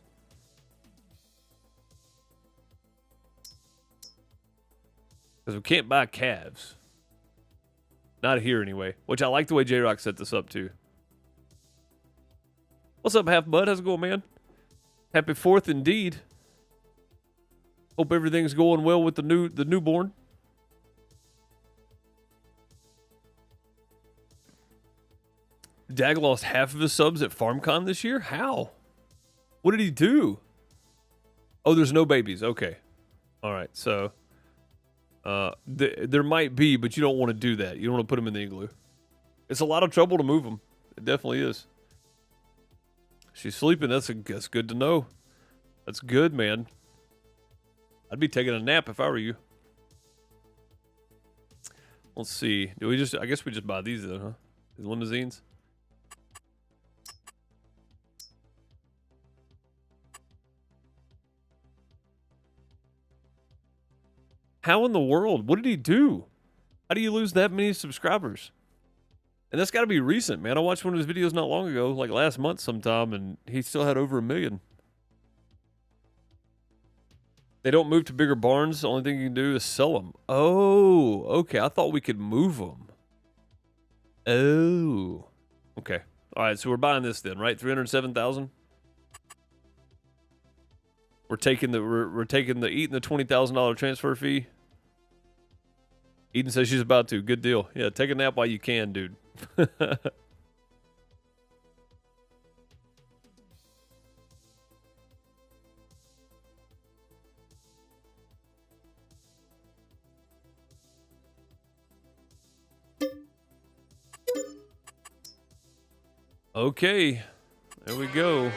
Because we can't buy calves. Not here, anyway. Which I like the way J-Rock set this up, too. What's up, Half Bud? How's it going, man? Happy 4th, indeed. Hope everything's going well with the newborn. Dag lost half of his subs at FarmCon this year? How? What did he do? Oh, there's no babies. Okay. All right, so... there might be, but you don't want to do that. You don't want to put them in the igloo. It's a lot of trouble to move them. It definitely is. She's sleeping. That's good to know. That's good, man. I'd be taking a nap if I were you. Let's see. I guess we just buy these then, huh? These limousines. How in the world? What did he do? How do you lose that many subscribers? And that's got to be recent, man. I watched one of his videos not long ago, like last month sometime, and he still had over 1 million. They don't move to bigger barns. The only thing you can do is sell them. Oh, okay. I thought we could move them. Oh. Okay. All right, so we're buying this then, right? 307,000. We're taking the eating the $20,000 transfer fee. Eden says she's about to. Good deal. Yeah, take a nap while you can, dude. Okay, there we go.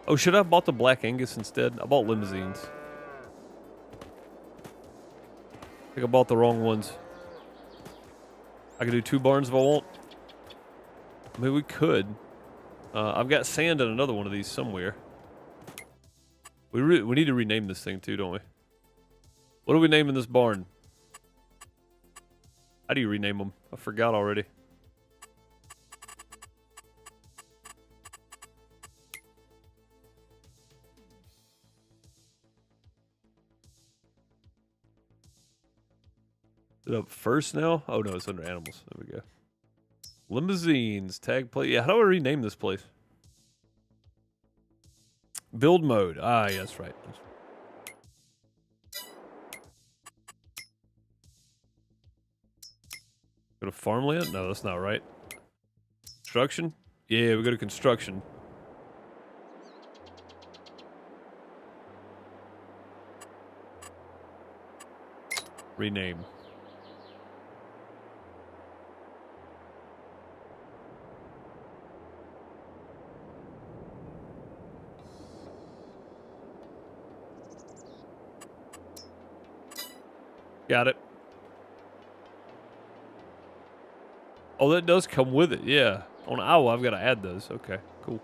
Oh, should I have bought the Black Angus instead? I bought limousines. I think I bought the wrong ones. I could do 2 barns if I want. I mean, we could. I've got sand in another one of these somewhere. We need to rename this thing too, don't we? What are we naming this barn? How do you rename them? I forgot already. Is it up first now? Oh no, it's under animals. There we go. Limousines, tag plate. Yeah, how do I rename this place? Build mode. Ah, yeah, that's right. Go to farmland? No, that's not right. Construction? Yeah, we go to construction. Rename. Got it. Oh, that does come with it, yeah. On Iowa, I've got to add those. Okay, cool.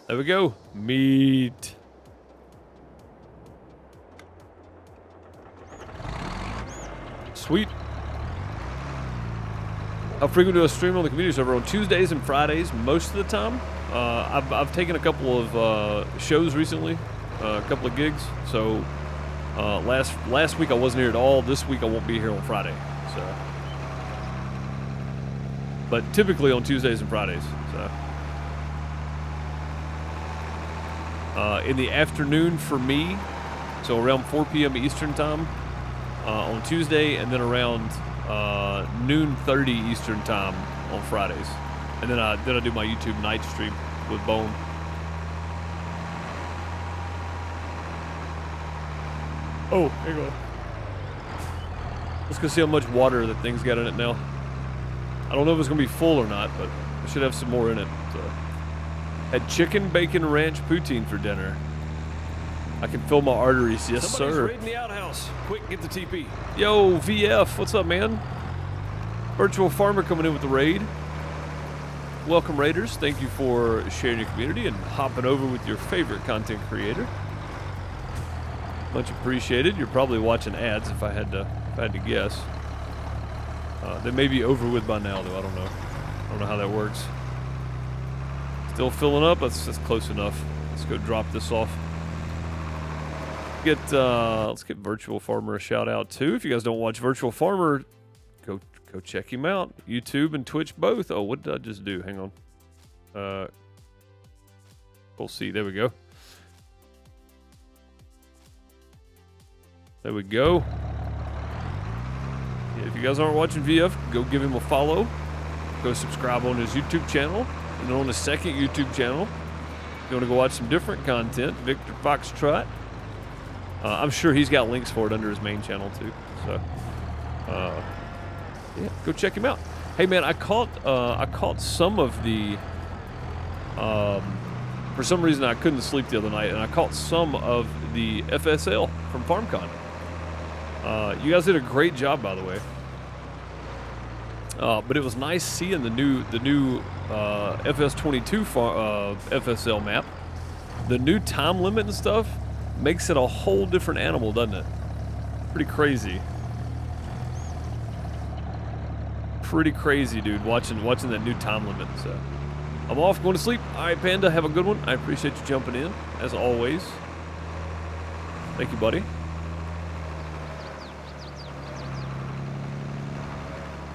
There we go. Meat. Sweet. How frequent do I stream on the community server? On Tuesdays and Fridays, most of the time. I've taken a couple of shows recently, a couple of gigs. So last week I wasn't here at all. This week I won't be here on Friday. So, but typically on Tuesdays and Fridays. So in the afternoon for me, so around 4 p.m. Eastern time on Tuesday, and then around noon 30 Eastern time on Fridays, and then I do my YouTube night stream with Bone. Oh, hang on. Let's go see how much water that thing's got in it now. I don't know if it's gonna be full or not, but it should have some more in it. So. Had chicken, bacon, ranch poutine for dinner. I can feel my arteries, yes Somebody's sir. raiding the outhouse. Quick, get the TP. Yo, VF, what's up, man? Virtual Farmer coming in with the raid. Welcome, Raiders. Thank you for sharing your community and hopping over with your favorite content creator. Much appreciated. You're probably watching ads if I had to guess. They may be over with by now, though. I don't know. I don't know how that works. Still filling up. That's close enough. Let's go drop this off. Let's get Virtual Farmer a shout out too. If you guys don't watch Virtual Farmer, go check him out. YouTube and Twitch both. Oh, what did I just do? Hang on. We'll see. There we go. There we go. Yeah, if you guys aren't watching VF, go give him a follow. Go subscribe on his YouTube channel and then on his second YouTube channel. If you want to go watch some different content, Victor Foxtrot. I'm sure he's got links for it under his main channel too. So, yeah, go check him out. Hey man, I caught some of the. For some reason, I couldn't sleep the other night, and I caught some of the FSL from FarmCon. You guys did a great job, by the way. But it was nice seeing the new FS22 FSL map. The new time limit and stuff makes it a whole different animal, doesn't it? Pretty crazy. Pretty crazy, dude, watching that new time limit. So I'm off, going to sleep. All right, Panda, have a good one. I appreciate you jumping in, as always. Thank you, buddy.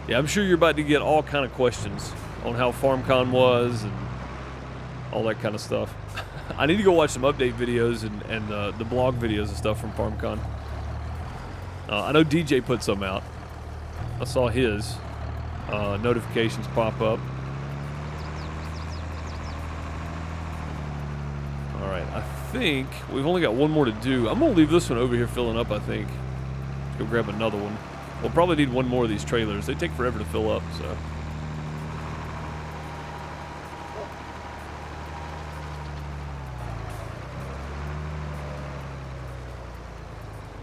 Yeah, I'm sure you're about to get all kind of questions on how FarmCon was and all that kind of stuff. I need to go watch some update videos and the blog videos and stuff from FarmCon. I know DJ put some out. I saw his notifications pop up. All right, I think we've only got one more to do. I'm gonna leave this one over here filling up, I think. Let's go grab another one. We'll probably need one more of these trailers. They take forever to fill up, so.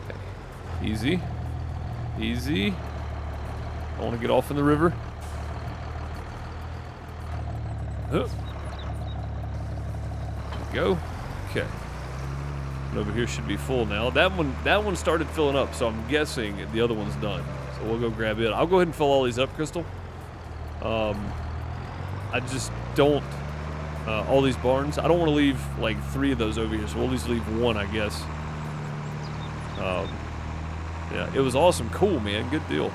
Okay. Easy. Easy. I want to get off in the river. There we go. Okay. And over here should be full now. That one started filling up, so I'm guessing the other one's done. So we'll go grab it. I'll go ahead and fill all these up, Crystal. I just don't all these barns. I don't want to leave like 3 of those over here, so we'll just leave one, I guess. Yeah, it was awesome. Cool, man. Good deal.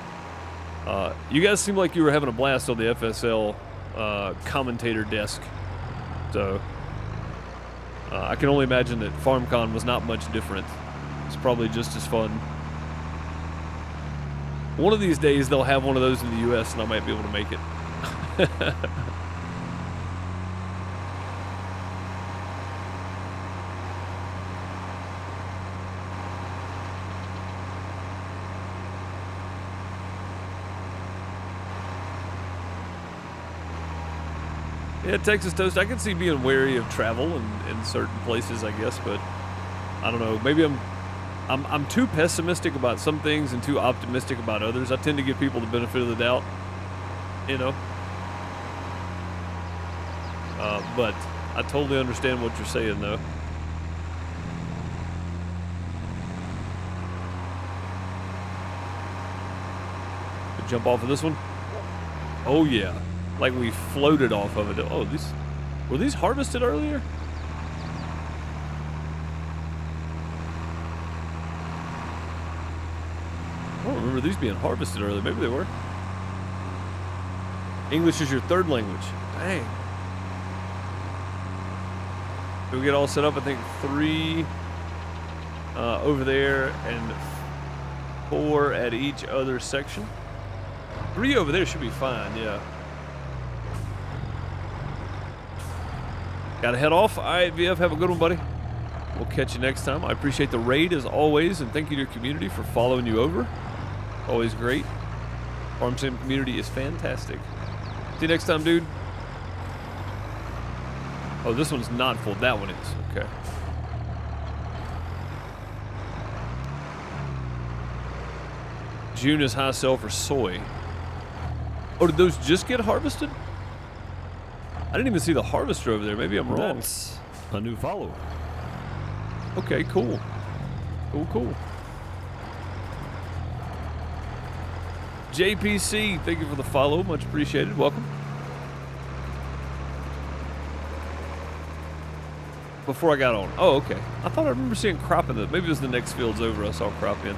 You guys seem like you were having a blast on the FSL commentator desk. So, I can only imagine that FarmCon was not much different. It's probably just as fun. One of these days, they'll have one of those in the U.S., and I might be able to make it. Yeah, Texas Toast, I can see being wary of travel in certain places, I guess, but I don't know. Maybe I'm too pessimistic about some things and too optimistic about others. I tend to give people the benefit of the doubt, you know. But I totally understand what you're saying, though. Jump off of this one? Oh, yeah. Like we floated off of it. Oh, were these harvested earlier? I don't remember these being harvested earlier. Maybe they were. English is your third language. Dang. Did we get all set up? I think 3 over there and 4 at each other section. 3 over there should be fine, yeah. Gotta head off. All right, VF, have a good one, buddy. We'll catch you next time. I appreciate the raid as always, and thank you to your community for following you over. Always great. Farm Sim community is fantastic. See you next time, dude. Oh, this one's not full. That one is. Okay. June is high sell for soy. Oh, did those just get harvested? I didn't even see the harvester over there. Maybe I'm wrong. That's a new follower. Okay, cool. Cool. JPC, thank you for the follow. Much appreciated. Welcome. Before I got on. Oh, okay. I thought I remember seeing crop in the... Maybe it was the next fields over I saw crop in.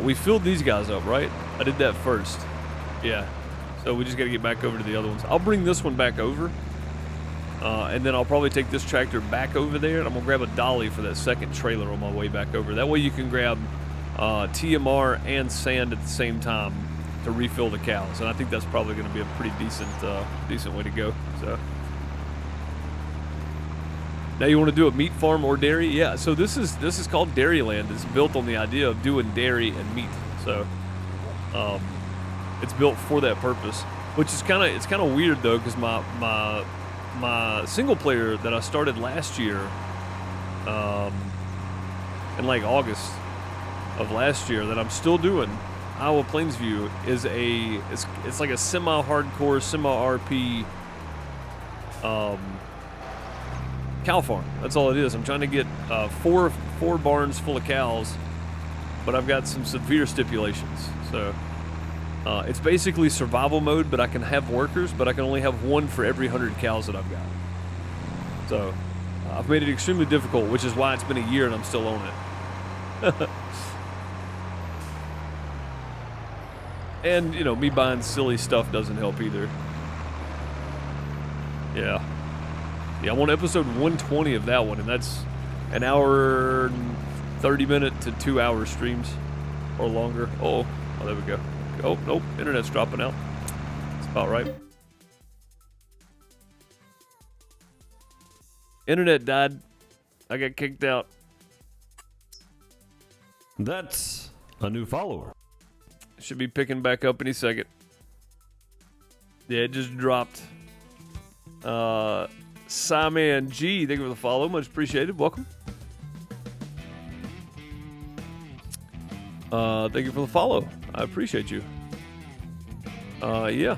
We filled these guys up, right? I did that first. Yeah. So we just got to get back over to the other ones. I'll bring this one back over. And then I'll probably take this tractor back over there. And I'm going to grab a dolly for that second trailer on my way back over. That way you can grab TMR and sand at the same time to refill the cows. And I think that's probably going to be a pretty decent way to go. So now you want to do a meat farm or dairy? Yeah. So this is called Dairyland. It's built on the idea of doing dairy and meat. So it's built for that purpose, which is kind of weird though, because my single player that I started last year, in like August of last year, that I'm still doing, Iowa Plainsview, is it's like a semi-hardcore, semi-RP cow farm. That's all it is. I'm trying to get four barns full of cows, but I've got some severe stipulations. So it's basically survival mode, but I can have workers, but I can only have one for every 100 cows that I've got. So I've made it extremely difficult, which is why it's been a year and I'm still on it. And, you know, me buying silly stuff doesn't help either. Yeah. Yeah, I'm on episode 120 of that one, and that's an hour and 30-minute to 2-hour streams or longer. Oh, there we go. Oh, nope, internet's dropping out. That's about right. Internet died. I got kicked out. That's a new follower. Should be picking back up any second. Yeah, it just dropped. Simon G, thank you for the follow. Much appreciated. Welcome. Thank you for the follow. I appreciate you. Yeah.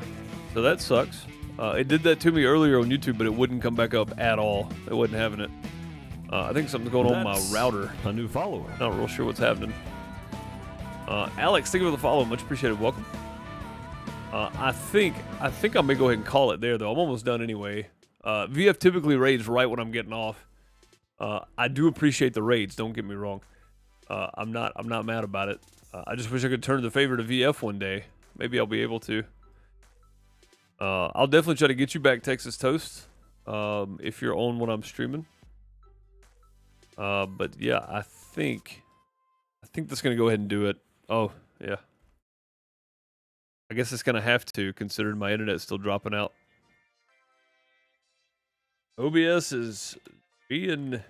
So that sucks. It did that to me earlier on YouTube, but it wouldn't come back up at all. It wasn't having it. I think something's going on with my router. A new follower. Not real sure what's happening. Alex, thank you for the follow. Much appreciated. Welcome. I think I may go ahead and call it there, though. I'm almost done anyway. VF typically raids right when I'm getting off. I do appreciate the raids, don't get me wrong. I'm not mad about it. I just wish I could turn the favor to VF one day. Maybe I'll be able to. I'll definitely try to get you back, Texas Toast, if you're on when I'm streaming. But yeah, I think that's gonna go ahead and do it. Oh yeah, I guess it's gonna have to, considering my internet's still dropping out. OBS is being